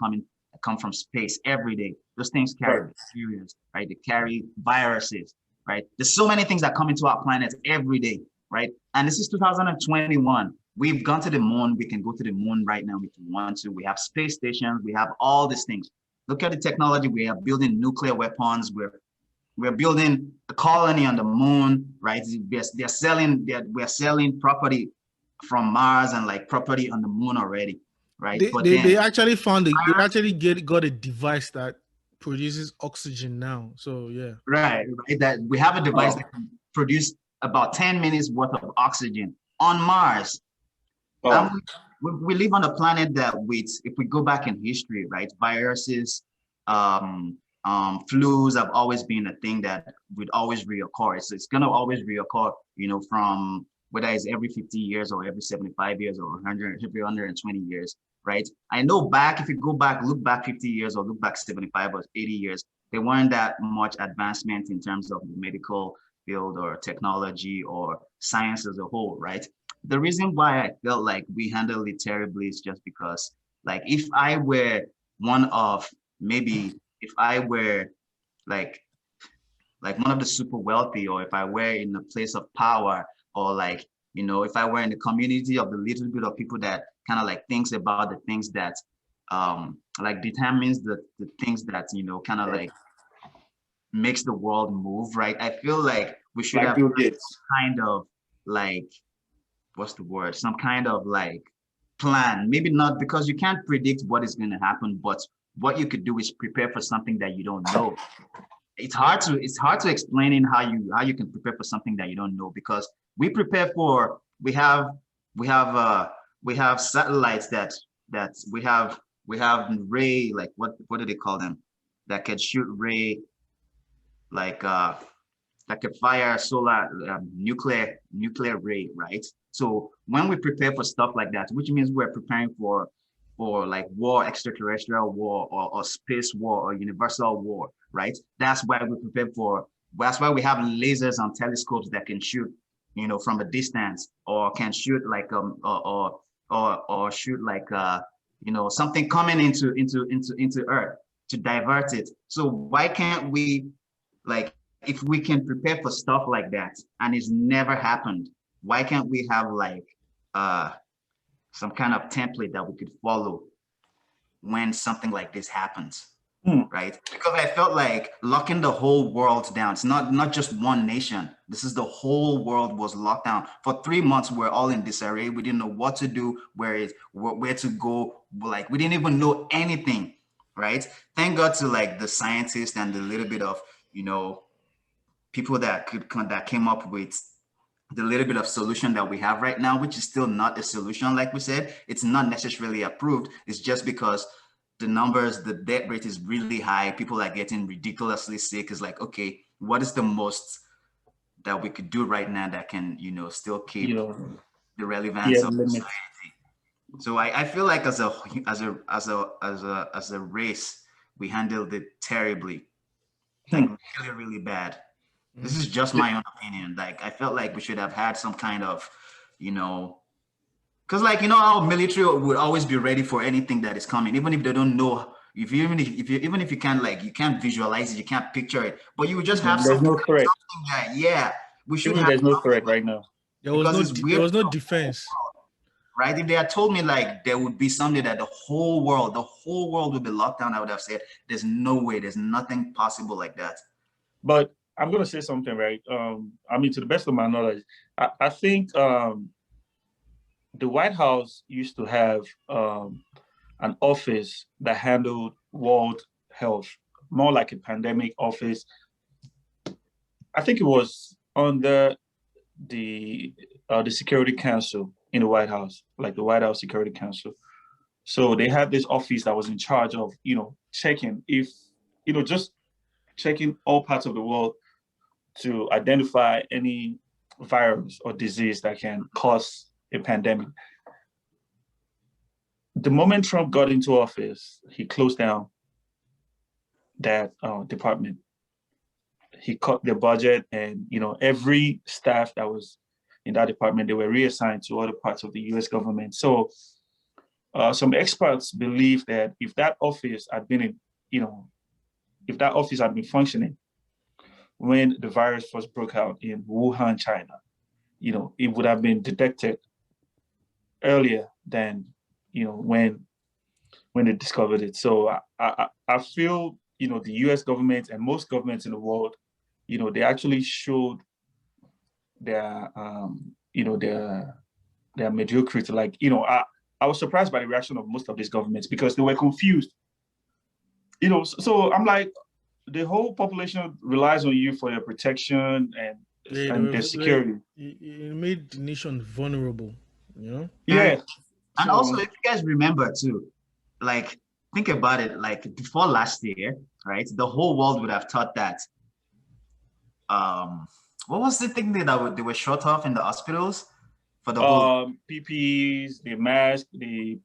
Speaker 2: come from space every day. Those things carry bacteria, right? They carry viruses, right? There's so many things that come into our planet every day, right? And this is 2021. We've gone to the moon. We can go to the moon right now if we want to. We have space stations. We have all these things. Look at the technology. We are building nuclear weapons. We're building a colony on the moon, right? We're selling property from Mars and like property on the moon already, right?
Speaker 1: They actually found they actually got a device that produces oxygen now. So yeah.
Speaker 2: Right. That we have a device that can produce about 10 minutes worth of oxygen on Mars. We live on a planet that if we go back in history, right, viruses, flus have always been a thing that would always reoccur. So it's gonna always reoccur, from whether it's every 50 years or every 75 years or 100, every 120 years. right? I know back, if you go back, look back 50 years or look back 75 or 80 years, there weren't that much advancement in terms of the medical field or technology or science as a whole, right? The reason why I felt like we handled it terribly is just because, like, if I were one of, maybe if I were like one of the super wealthy, or if I were in a place of power, or like, if I were in the community of the little bit of people that kind of like thinks about the things that like determines the things that, kind of like makes the world move, right? I feel like we should
Speaker 3: Like
Speaker 2: have
Speaker 3: Bill Gates.
Speaker 2: kind of like, what's the word? Some kind of like plan. Maybe not, because you can't predict what is going to happen, but what you could do is prepare for something that you don't know. It's hard to explain in how you can prepare for something that you don't know, because we prepare for, we have satellites that we have ray, like what do they call them, that can shoot ray, like that can fire solar nuclear ray, right? So when we prepare for stuff like that, which means we're preparing for like war, extraterrestrial war, or space war, or universal war, right? That's why we prepare for. That's why we have lasers on telescopes that can shoot, from a distance, or can shoot like or shoot like something coming into Earth to divert it. So why can't we, like, if we can prepare for stuff like that and it's never happened, why can't we have like some kind of template that we could follow when something like this happens, right? Because I felt like locking the whole world down. It's not just one nation. This is the whole world was locked down for 3 months. We're all in disarray. We didn't know what to do, where to go. Like, we didn't even know anything, right? Thank God to like the scientists and the little bit of people that came up with the little bit of solution that we have right now, which is still not a solution. Like we said, it's not necessarily approved. It's just because the death rate is really high. People are getting ridiculously sick. It's like, okay, what is the most that we could do right now that can, still keep the relevance of society? So I feel like as a race, we handled it terribly, like really, really bad. This is just my own opinion. Like, I felt like we should have had some kind of, because like, our military would always be ready for anything that is coming, even if they don't know. Even if you can't, like, you can't visualize it, you can't picture it, but you would just have
Speaker 3: There's no threat.
Speaker 2: We should
Speaker 3: Even
Speaker 2: have.
Speaker 3: There's no threat right now.
Speaker 1: There was no defense.
Speaker 2: Right? If they had told me like there would be something that the whole world would be locked down, I would have said, there's no way, there's nothing possible like that.
Speaker 3: But I'm going to say something, right? I mean, to the best of my knowledge, I think the White House used to have an office that handled world health, more like a pandemic office. I think it was under the Security Council in the White House, like the White House Security Council. So they had this office that was in charge of, checking if, just checking all parts of the world to identify any virus or disease that can cause a pandemic. The moment Trump got into office, he closed down that department. He cut the budget, and every staff that was in that department, they were reassigned to other parts of the U.S. government. So some experts believe that if that office had been functioning when the virus first broke out in Wuhan, China, it would have been detected earlier than, when they discovered it. So I feel, the U.S. government and most governments in the world, they actually showed their mediocrity. Like, I was surprised by the reaction of most of these governments because they were confused. So I'm like, the whole population relies on you for their protection and their security.
Speaker 1: It made the nation vulnerable,
Speaker 3: Yeah.
Speaker 2: And also, if you guys remember too, like, think about it, like before last year, right? The whole world would have thought that, what was the thing that they were short of in the hospitals for the whole
Speaker 3: PPEs, the mask, the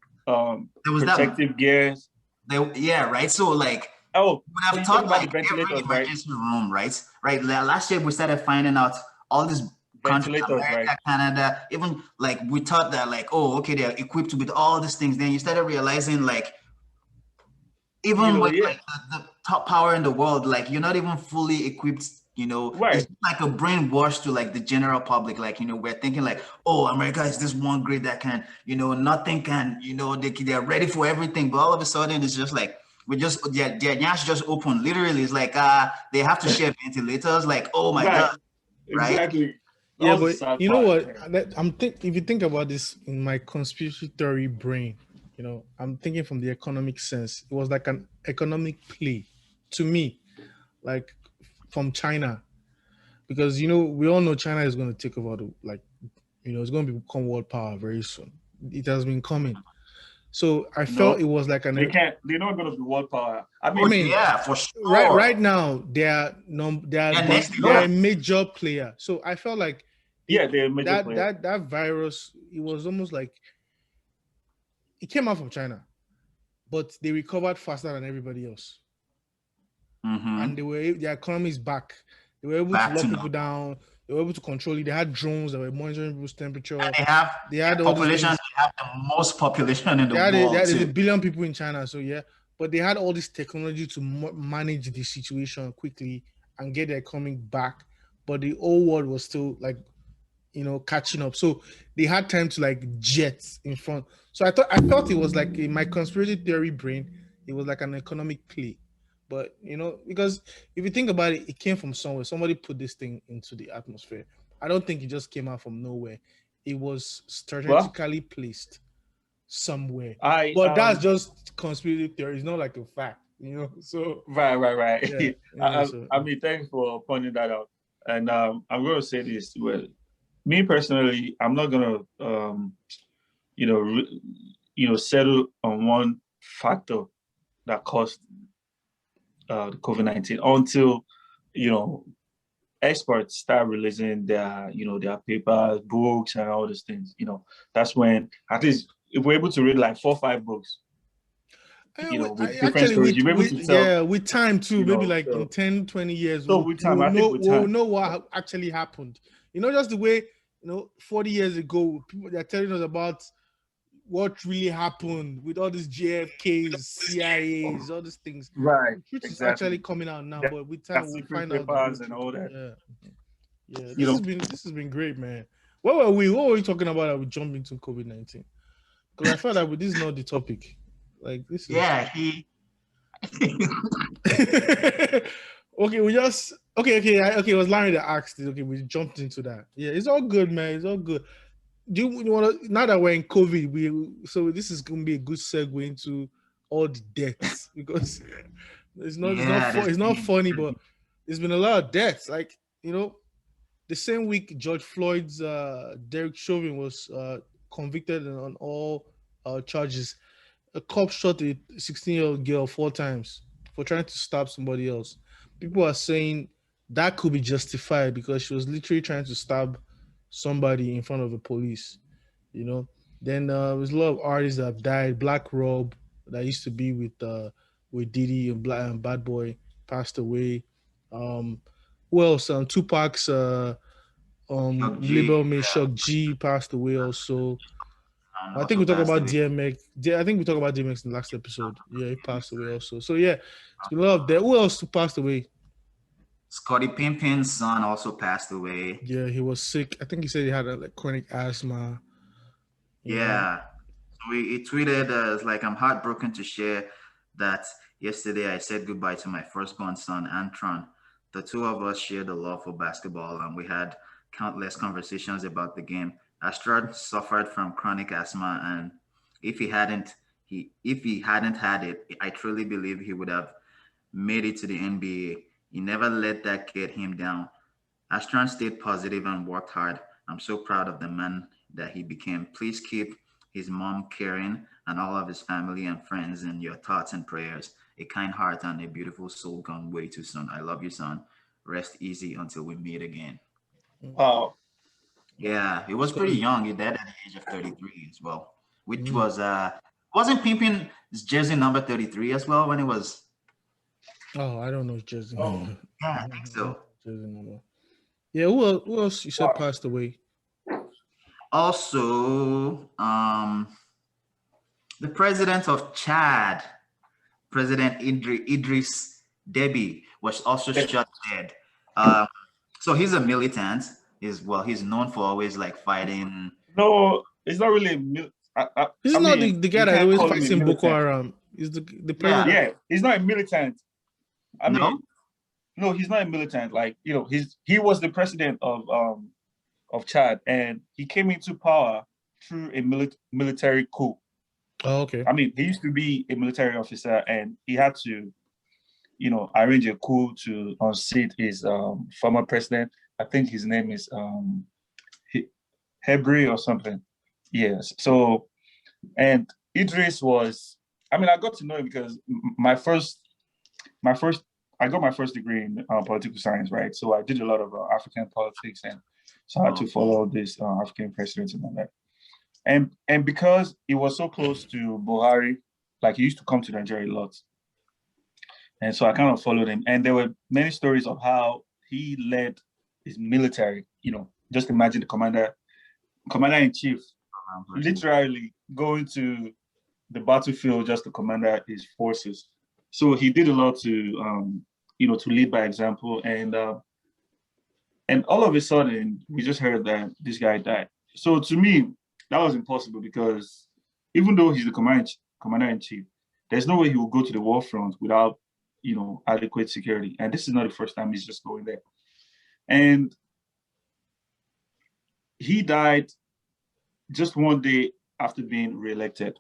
Speaker 2: there was
Speaker 3: protective gears.
Speaker 2: Right. So like,
Speaker 3: oh,
Speaker 2: would have thought like every emergency room, right? Right. Last year we started finding out all these countries, America, Canada, even like we thought that like, oh, okay, they're equipped with all these things. Then you started realizing like, even with like the top power in the world, like you're not even fully equipped. It's like a brainwash to like the general public. Like, we're thinking like, oh, America is this one grid that can, nothing can, they're ready for everything. But all of a sudden it's just like, their nyash just open. Literally, it's like they have to share ventilators. Like, oh my God. Right?
Speaker 3: Exactly.
Speaker 1: Yeah, but you know what? If you think about this in my conspiracy theory brain, I'm thinking from the economic sense. It was like an economic play to me, like from China, because we all know China is going to take over it's going to become world power very soon. It has been coming. So I felt it was like
Speaker 3: they're not going to be world power.
Speaker 2: I mean, yeah, for sure.
Speaker 1: Right now they're a major player. So I felt like
Speaker 3: they're a major player.
Speaker 1: That virus, it was almost like it came out from China, but they recovered faster than everybody else.
Speaker 2: Mm-hmm.
Speaker 1: And their economy is back. They were able to lock people down. They were able to control it. They had drones that were monitoring people's temperature.
Speaker 2: And they had population. They have the most population in the world.
Speaker 1: There's 1 billion people in China. So but they had all this technology to manage the situation quickly and get their economy back. But the whole world was still like, catching up. So they had time to like jet in front. So I thought it was like in my conspiracy theory brain, it was like an economic play. But because if you think about it, it came from somewhere. Somebody put this thing into the atmosphere. I don't think it just came out from nowhere. It was strategically placed somewhere. But that's just conspiracy theory. It's not like a fact, So
Speaker 3: right. Yeah, I mean, thanks for pointing that out. And I'm going to say this. Well, me personally, I'm not going to, settle on one factor that caused the COVID-19 until, experts start releasing their papers, books, and all these things. That's when, at least, if we're able to read like 4 or 5 books, with different stories, you're able to tell.
Speaker 1: Yeah, with time too, maybe like in 10, 20 years,
Speaker 3: so with time, we'll
Speaker 1: know what actually happened. Just the way, 40 years ago, people are telling us about what really happened with all these JFKs, CIAs, all these things.
Speaker 3: Right.
Speaker 1: The truth is actually coming out now, but with time we'll find out
Speaker 3: and all that.
Speaker 1: Yeah. This has been great, man. What were we talking about that we jumped into COVID-19? Because I felt like this is not the topic. Like this is Okay, it was Larry that asked it. Okay, we jumped into that. Yeah, it's all good, man. It's all good. Do you want to, now that we're in COVID, so this is going to be a good segue into all the deaths, because it's not funny, but there's been a lot of deaths. Like, the same week George Floyd's Derek Chauvin was convicted on all charges. A cop shot a 16-year-old girl 4 times for trying to stab somebody else. People are saying that could be justified because she was literally trying to stab somebody in front of the police. Then there's a lot of artists that have died. Black Rob, that used to be with Diddy and Bad Boy, passed away. Who else? Tupac's label mate Shock G passed away also. I think we talked about DMX. I think we talked about DMX in the last episode. Yeah, he passed away also. So yeah, it's been a lot of death. Who else passed away?
Speaker 2: Scottie Pippen's son also passed away.
Speaker 1: Yeah, he was sick. I think he said he had chronic asthma.
Speaker 2: Yeah. So he tweeted, like, I'm heartbroken to share that yesterday I said goodbye to my firstborn son, Antron. The two of us shared a love for basketball, and we had countless conversations about the game. Astrid suffered from chronic asthma, and if he hadn't had it, I truly believe he would have made it to the NBA. He never let that get him down. Astrid stayed positive and worked hard. I'm so proud of the man that he became. Please keep his mom, Karen, and all of his family and friends in your thoughts and prayers. A kind heart and a beautiful soul gone way too soon. I love you, son. Rest easy until we meet again.
Speaker 3: Wow.
Speaker 2: Yeah, he was pretty young. He died at the age of 33 as well, which was Wasn't Pimpin jersey number 33 as well when it was?
Speaker 1: Oh, I don't know jersey number.
Speaker 2: Yeah, I think so.
Speaker 1: Jersey number. Yeah, who else you said passed away?
Speaker 2: Also, the president of Chad, President Idris Deby, was also shot dead. So he's a militant. He's known for always like fighting.
Speaker 3: No, it's not really.
Speaker 1: He's not the guy that always fights in Boko Haram. He's the president.
Speaker 3: Yeah, he's not a militant. I
Speaker 2: No?
Speaker 3: mean, no, he's not a militant. Like, you know, he was the president of Chad, and he came into power through a military coup.
Speaker 1: Oh, okay.
Speaker 3: I mean, he used to be a military officer, and he had to, you know, arrange a coup to unseat his former president. I think his name is Hebrew or something. Yes. So, and Idris was, I mean, I got to know him because I got my first degree in political science, right? So I did a lot of African politics, and so I had to follow this African presidents and all that. And because he was so close to Buhari, like he used to come to Nigeria a lot. And so I kind of followed him. And there were many stories of how he led his military, you know, just imagine the commander-in-chief literally going to the battlefield just to command his forces. So he did a lot to, you know, to lead by example. And all of a sudden, we just heard that this guy died. So to me, that was impossible because even though he's the commander-in-chief, there's no way he will go to the war front without, you know, adequate security. And this is not the first time he's just going there. And he died just one day after being reelected.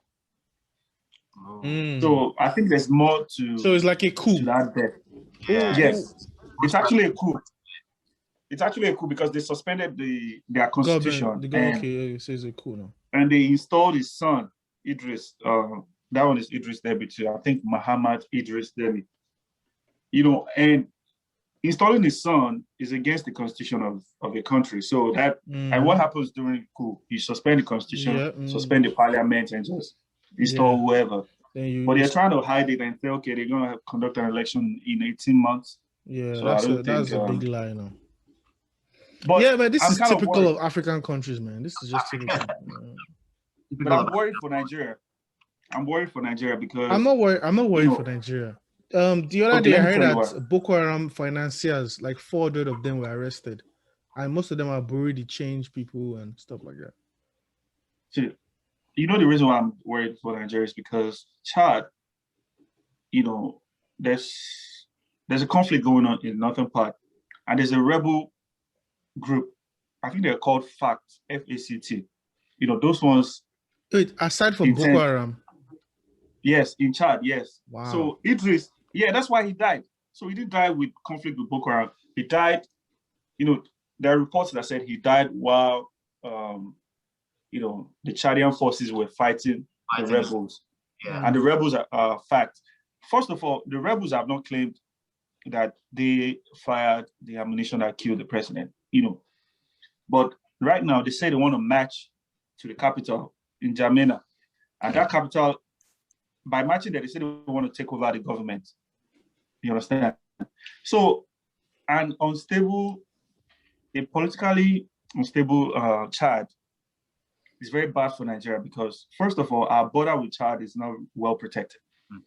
Speaker 3: So I think there's more to.
Speaker 1: So it's like a coup.
Speaker 3: To that death.
Speaker 2: Yeah.
Speaker 3: Yes, it's actually a coup. It's actually a coup because they suspended their constitution.
Speaker 1: Okay, it says a coup now.
Speaker 3: And they installed his son, Idris. That one is Idris Deby too. I think Muhammad Idris Deby. You know, and installing his son is against the constitution of a country. So that, and what happens during coup? You suspend the constitution, suspend the parliament, and just install whoever. But they're trying to hide it and say, okay, they're going to conduct an election in 18 months.
Speaker 1: Yeah,
Speaker 3: so
Speaker 1: that's a big lie now.
Speaker 3: But
Speaker 1: yeah, but this is typical of African countries, man. This is just typical.
Speaker 3: But I'm worried for Nigeria. I'm worried for Nigeria because
Speaker 1: I'm not worried for Nigeria. The other day I heard that Boko Haram financiers, like 400 of them were arrested, and most of them are Burundi change people and stuff like that.
Speaker 3: See, you know the reason why I'm worried for Nigeria is because Chad, you know, there's a conflict going on in the northern part, and there's a rebel group. I think they're called FACT, F-A-C-T. You know, those ones.
Speaker 1: Wait, aside from Boko Haram.
Speaker 3: Yes, in Chad, yes.
Speaker 1: Wow.
Speaker 3: So Idris, yeah, that's why he died. So he didn't die with conflict with Boko Haram. He died, you know, there are reports that said he died while, you know, the Chadian forces were fighting the rebels.
Speaker 2: Yeah.
Speaker 3: And the rebels are fact. First of all, the rebels have not claimed that they fired the ammunition that killed the president, you know. But right now, they say they want to march to the capital in Jamena. And that capital, by marching there, they say they want to take over the government. You understand? So, a politically unstable Chad is very bad for Nigeria because, first of all, our border with Chad is not well protected.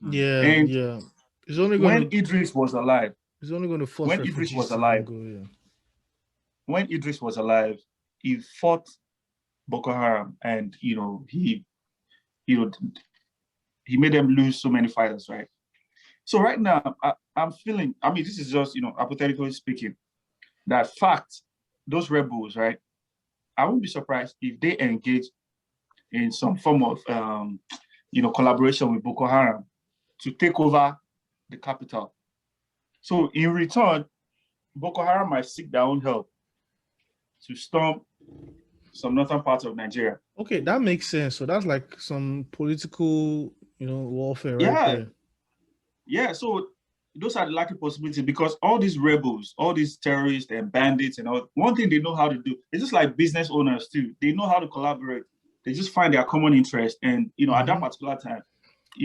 Speaker 1: Mm-hmm. Yeah. It's only
Speaker 3: when Idris was alive.
Speaker 1: It's only going to force
Speaker 3: when Idris was alive. When Idris was alive, he fought Boko Haram, and you know he made them lose so many fighters, right? So right now, I'm feeling. I mean, this is just, you know, hypothetically speaking, that fact, those rebels, right? I won't be surprised if they engage in some form of, you know, collaboration with Boko Haram to take over the capital. So in return, Boko Haram might seek their own help to storm some northern parts of Nigeria.
Speaker 1: Okay, that makes sense. So that's like some political, you know, warfare right there.
Speaker 3: Yeah, so those are the likely possibilities because all these rebels, all these terrorists and bandits and all, one thing they know how to do, it's just like business owners too. They know how to collaborate. they just find their common interest, and at that particular time,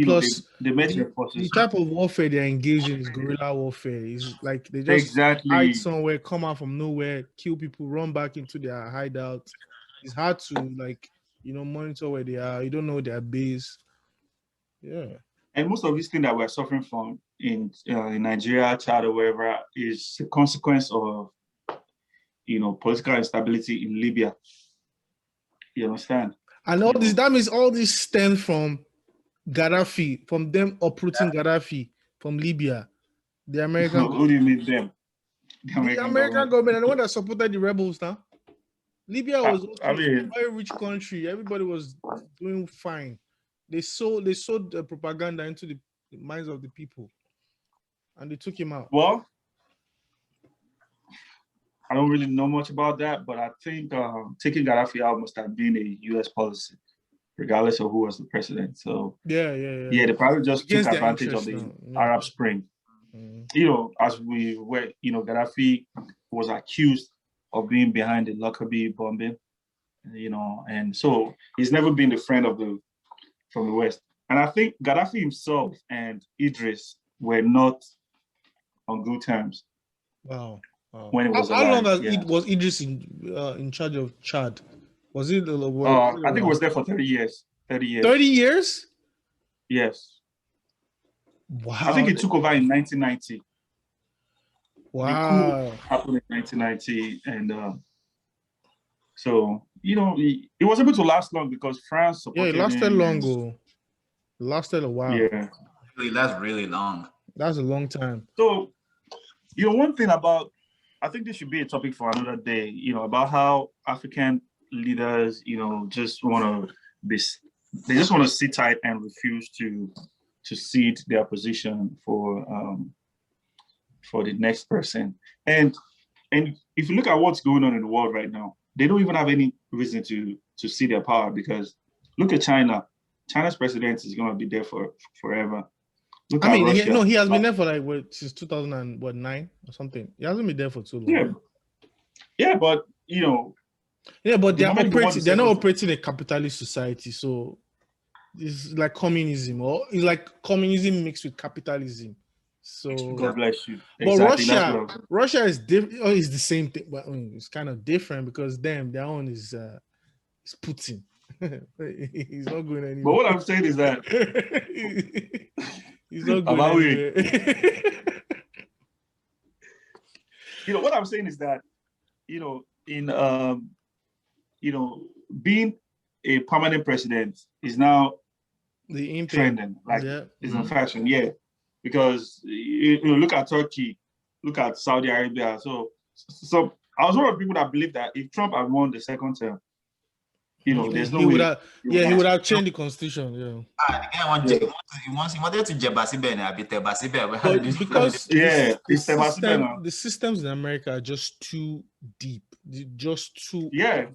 Speaker 1: Plus,
Speaker 3: they met their forces.
Speaker 1: The type of warfare they're engaged in is guerrilla warfare. It's like they just
Speaker 3: exactly
Speaker 1: hide somewhere, come out from nowhere, kill people, run back into their hideout. It's hard to monitor where they are. You don't know their base. Yeah.
Speaker 3: And most of these things that we're suffering from in Nigeria, Chad, or wherever is a consequence of political instability in Libya. You understand?
Speaker 1: And all this, that means all this stems from Gaddafi, from them uprooting Gaddafi from Libya. The American
Speaker 3: government. Who do you mean them?
Speaker 1: The American government and the one that supported the rebels now. Libya was a very rich country. Everybody was doing fine. They sowed the propaganda into the minds of the people, and they took him out.
Speaker 3: Well, I don't really know much about that, but I think taking Gaddafi out must have been a U.S. policy, regardless of who was the president. So
Speaker 1: yeah,
Speaker 3: they probably just took advantage of the Arab Spring. As we were, Gaddafi was accused of being behind the Lockerbie bombing, and so he's never been the friend from the West. And I think Gaddafi himself and Idris were not on good terms.
Speaker 1: Wow.
Speaker 3: When it was
Speaker 1: how long was Idris in charge of Chad? Was it?
Speaker 3: I think it was there for 30 years. 30 years.
Speaker 1: 30 years?
Speaker 3: Yes.
Speaker 1: Wow.
Speaker 3: I think he took over in 1990.
Speaker 1: Wow.
Speaker 3: The coup happened in 1990, and so he was able to last long because France supported
Speaker 1: it lasted long ago. It lasted a while.
Speaker 3: Yeah.
Speaker 2: That's really long.
Speaker 1: That's a long time.
Speaker 3: So, one thing about, I think this should be a topic for another day, about how African leaders, just want to sit tight and refuse to cede their position for the next person. And if you look at what's going on in the world right now, they don't even have any reason to cede their power, because look at China. China's president is going to be there for forever. Look at Russia.
Speaker 1: He has been there for since 2009 or something. He hasn't been there for too long.
Speaker 3: Yeah, but
Speaker 1: but they're not operating a capitalist society, so it's like communism, or it's like communism mixed with capitalism. So
Speaker 3: God bless you.
Speaker 1: But Russia is different. It's the same thing, but it's kind of different because their own is Putin. He's not going anywhere.
Speaker 3: But what I'm saying is that
Speaker 1: he's not going anywhere.
Speaker 3: What I'm saying is that in being a permanent president is now
Speaker 1: the
Speaker 3: trending, it's in fashion, because look at Turkey, look at Saudi Arabia. So I was one of the people that believe that if Trump had won the second term, there's no way.
Speaker 1: He would have changed the constitution.
Speaker 2: He wanted to
Speaker 1: because
Speaker 3: the
Speaker 1: systems in America are just too deep. Just too.
Speaker 3: Yeah.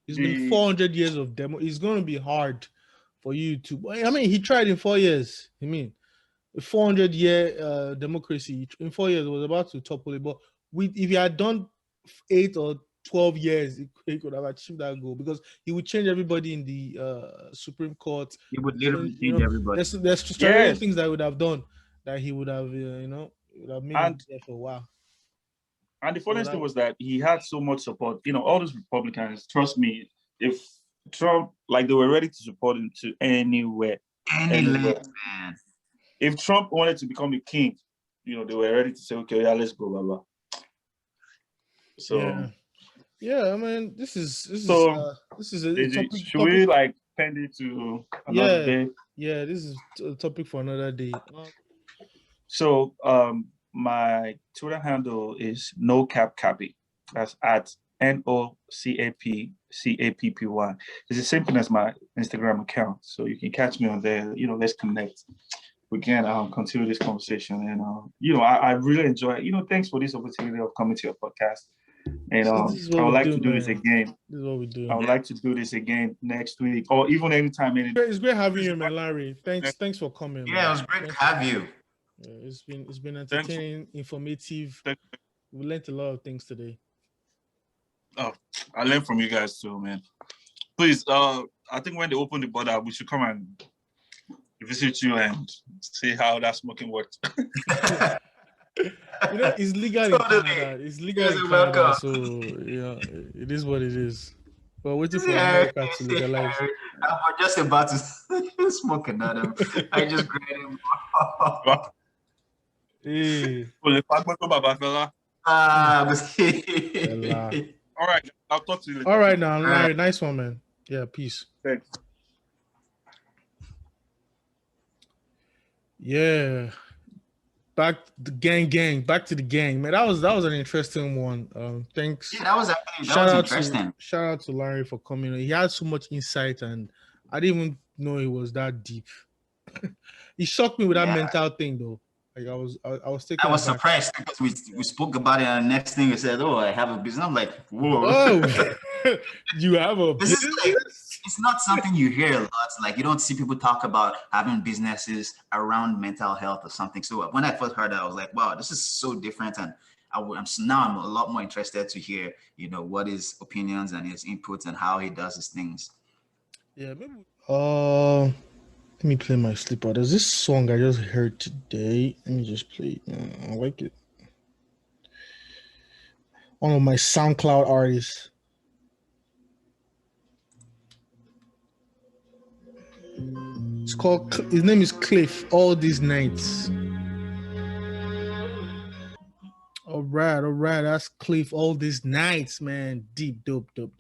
Speaker 1: It's been 400 years of demo. It's going to be hard for you to. I mean, he tried in 4 years. I mean, a 400-year democracy in 4 years was about to topple it. But if he had done 8 or 12 years, he could have achieved that goal, because he would change everybody in the Supreme Court.
Speaker 2: He would literally change everybody.
Speaker 1: There's things that I would have done that he would have, would have made him there for a while.
Speaker 3: And the funniest thing was that he had so much support. All those Republicans, trust me, if Trump, they were ready to support him to anywhere.
Speaker 2: Man.
Speaker 3: If Trump wanted to become a king, they were ready to say, okay, let's go, blah, blah. So,
Speaker 1: I mean, this is a topic.
Speaker 3: Should we pend it to another day?
Speaker 1: Yeah, this is a topic for another day.
Speaker 3: So, my Twitter handle is NoCapCappy. That's at NoCapCappy. It's the same thing as my Instagram account, so you can catch me on there. Let's connect. We can continue this conversation, and I really enjoy it. Thanks for this opportunity of coming to your podcast. And I would like to do this again.
Speaker 1: This is what we do.
Speaker 3: I would like to do this again next week, or even anytime.
Speaker 1: It's great having you, man, Larry. Thanks for coming.
Speaker 2: Yeah, it was great to have you.
Speaker 1: It's been entertaining, informative. We learned a lot of things today.
Speaker 3: Oh, I learned from you guys too, man. Please, I think when they open the border, we should come and visit you and see how that smoking works.
Speaker 1: It's legal in Canada. It's legal in Canada, so it is what it is. But waiting for America to legalize.
Speaker 2: I'm just about to smoke another. I just grabbed him.
Speaker 3: All right, I'll talk to you later.
Speaker 1: All right, now, Larry, nice one, man. Yeah, peace.
Speaker 3: Thanks.
Speaker 1: Yeah. Back the gang. Back to the gang, man. That was an interesting one. Thanks.
Speaker 2: Yeah, that was interesting.
Speaker 1: Shout out to Larry for coming. He had so much insight, and I didn't even know it was that deep. He shocked me with that mental thing, though. Like I was taken.
Speaker 2: I was surprised because we spoke about it, and the next thing we said, "Oh, I have a business." I'm like, "Whoa!"
Speaker 1: Oh, you have a business?
Speaker 2: It's not something you hear a lot. Like you don't see people talk about having businesses around mental health or something. So when I first heard that, I was like, "Wow, this is so different." And I'm a lot more interested to hear, what his opinions and his inputs and how he does his things.
Speaker 1: Yeah, maybe. Let me play my sleeper. There's this song I just heard today. Let me just play it. I like it. One of my SoundCloud artists. It's called. His name is Cliff. All These Nights. All right. That's Cliff. All These Nights, man. Deep, dope. But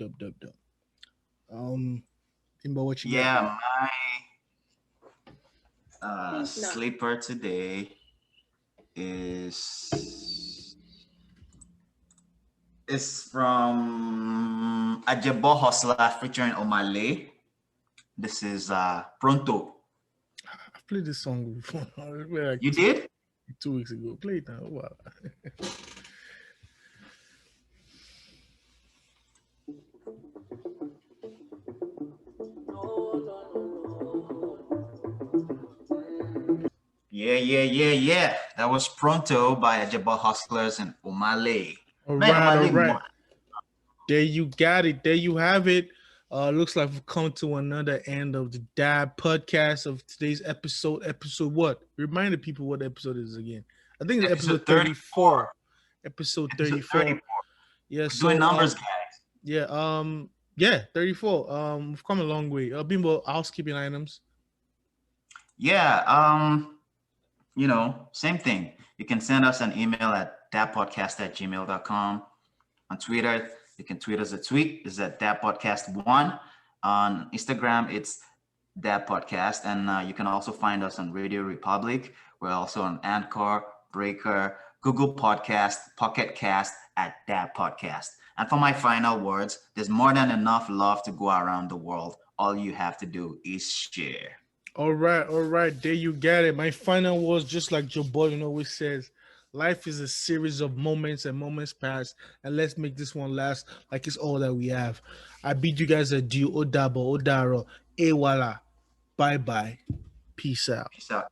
Speaker 1: what you got?
Speaker 2: My sleeper today is from Ajebo Hustler featuring Omar Lay. This is Pronto.
Speaker 1: I've played this song before.
Speaker 2: You did?
Speaker 1: 2 weeks ago. Play it now. Wow.
Speaker 2: Yeah. That was Pronto by Ajebo Hustlers and Omar Lay.
Speaker 1: All right. There you got it. There you have it. Looks like we've come to another end of the Dab podcast of today's episode. Episode what? Remind the people what the episode is again. I think it's episode 34. Episode 34. Yeah, so
Speaker 2: doing numbers, guys.
Speaker 1: Yeah, 34. We've come a long way. Bimbo, housekeeping items.
Speaker 2: Yeah, same thing. You can send us an email at dabpodcast@gmail.com. On Twitter, you can tweet us a tweet. It's at dabpodcast1. On Instagram, it's dabpodcast. And you can also find us on Radio Republic. We're also on Anchor, Breaker, Google Podcast, Pocket Cast at dabpodcast. And for my final words, there's more than enough love to go around the world. All you have to do is share.
Speaker 1: All right. There you get it. My final words, just like Joe Budden always says, life is a series of moments and moments pass, and let's make this one last like it's all that we have. I bid you guys adieu. Odabo, Odaro, Ewala. Bye-bye. Peace out.
Speaker 2: Peace out.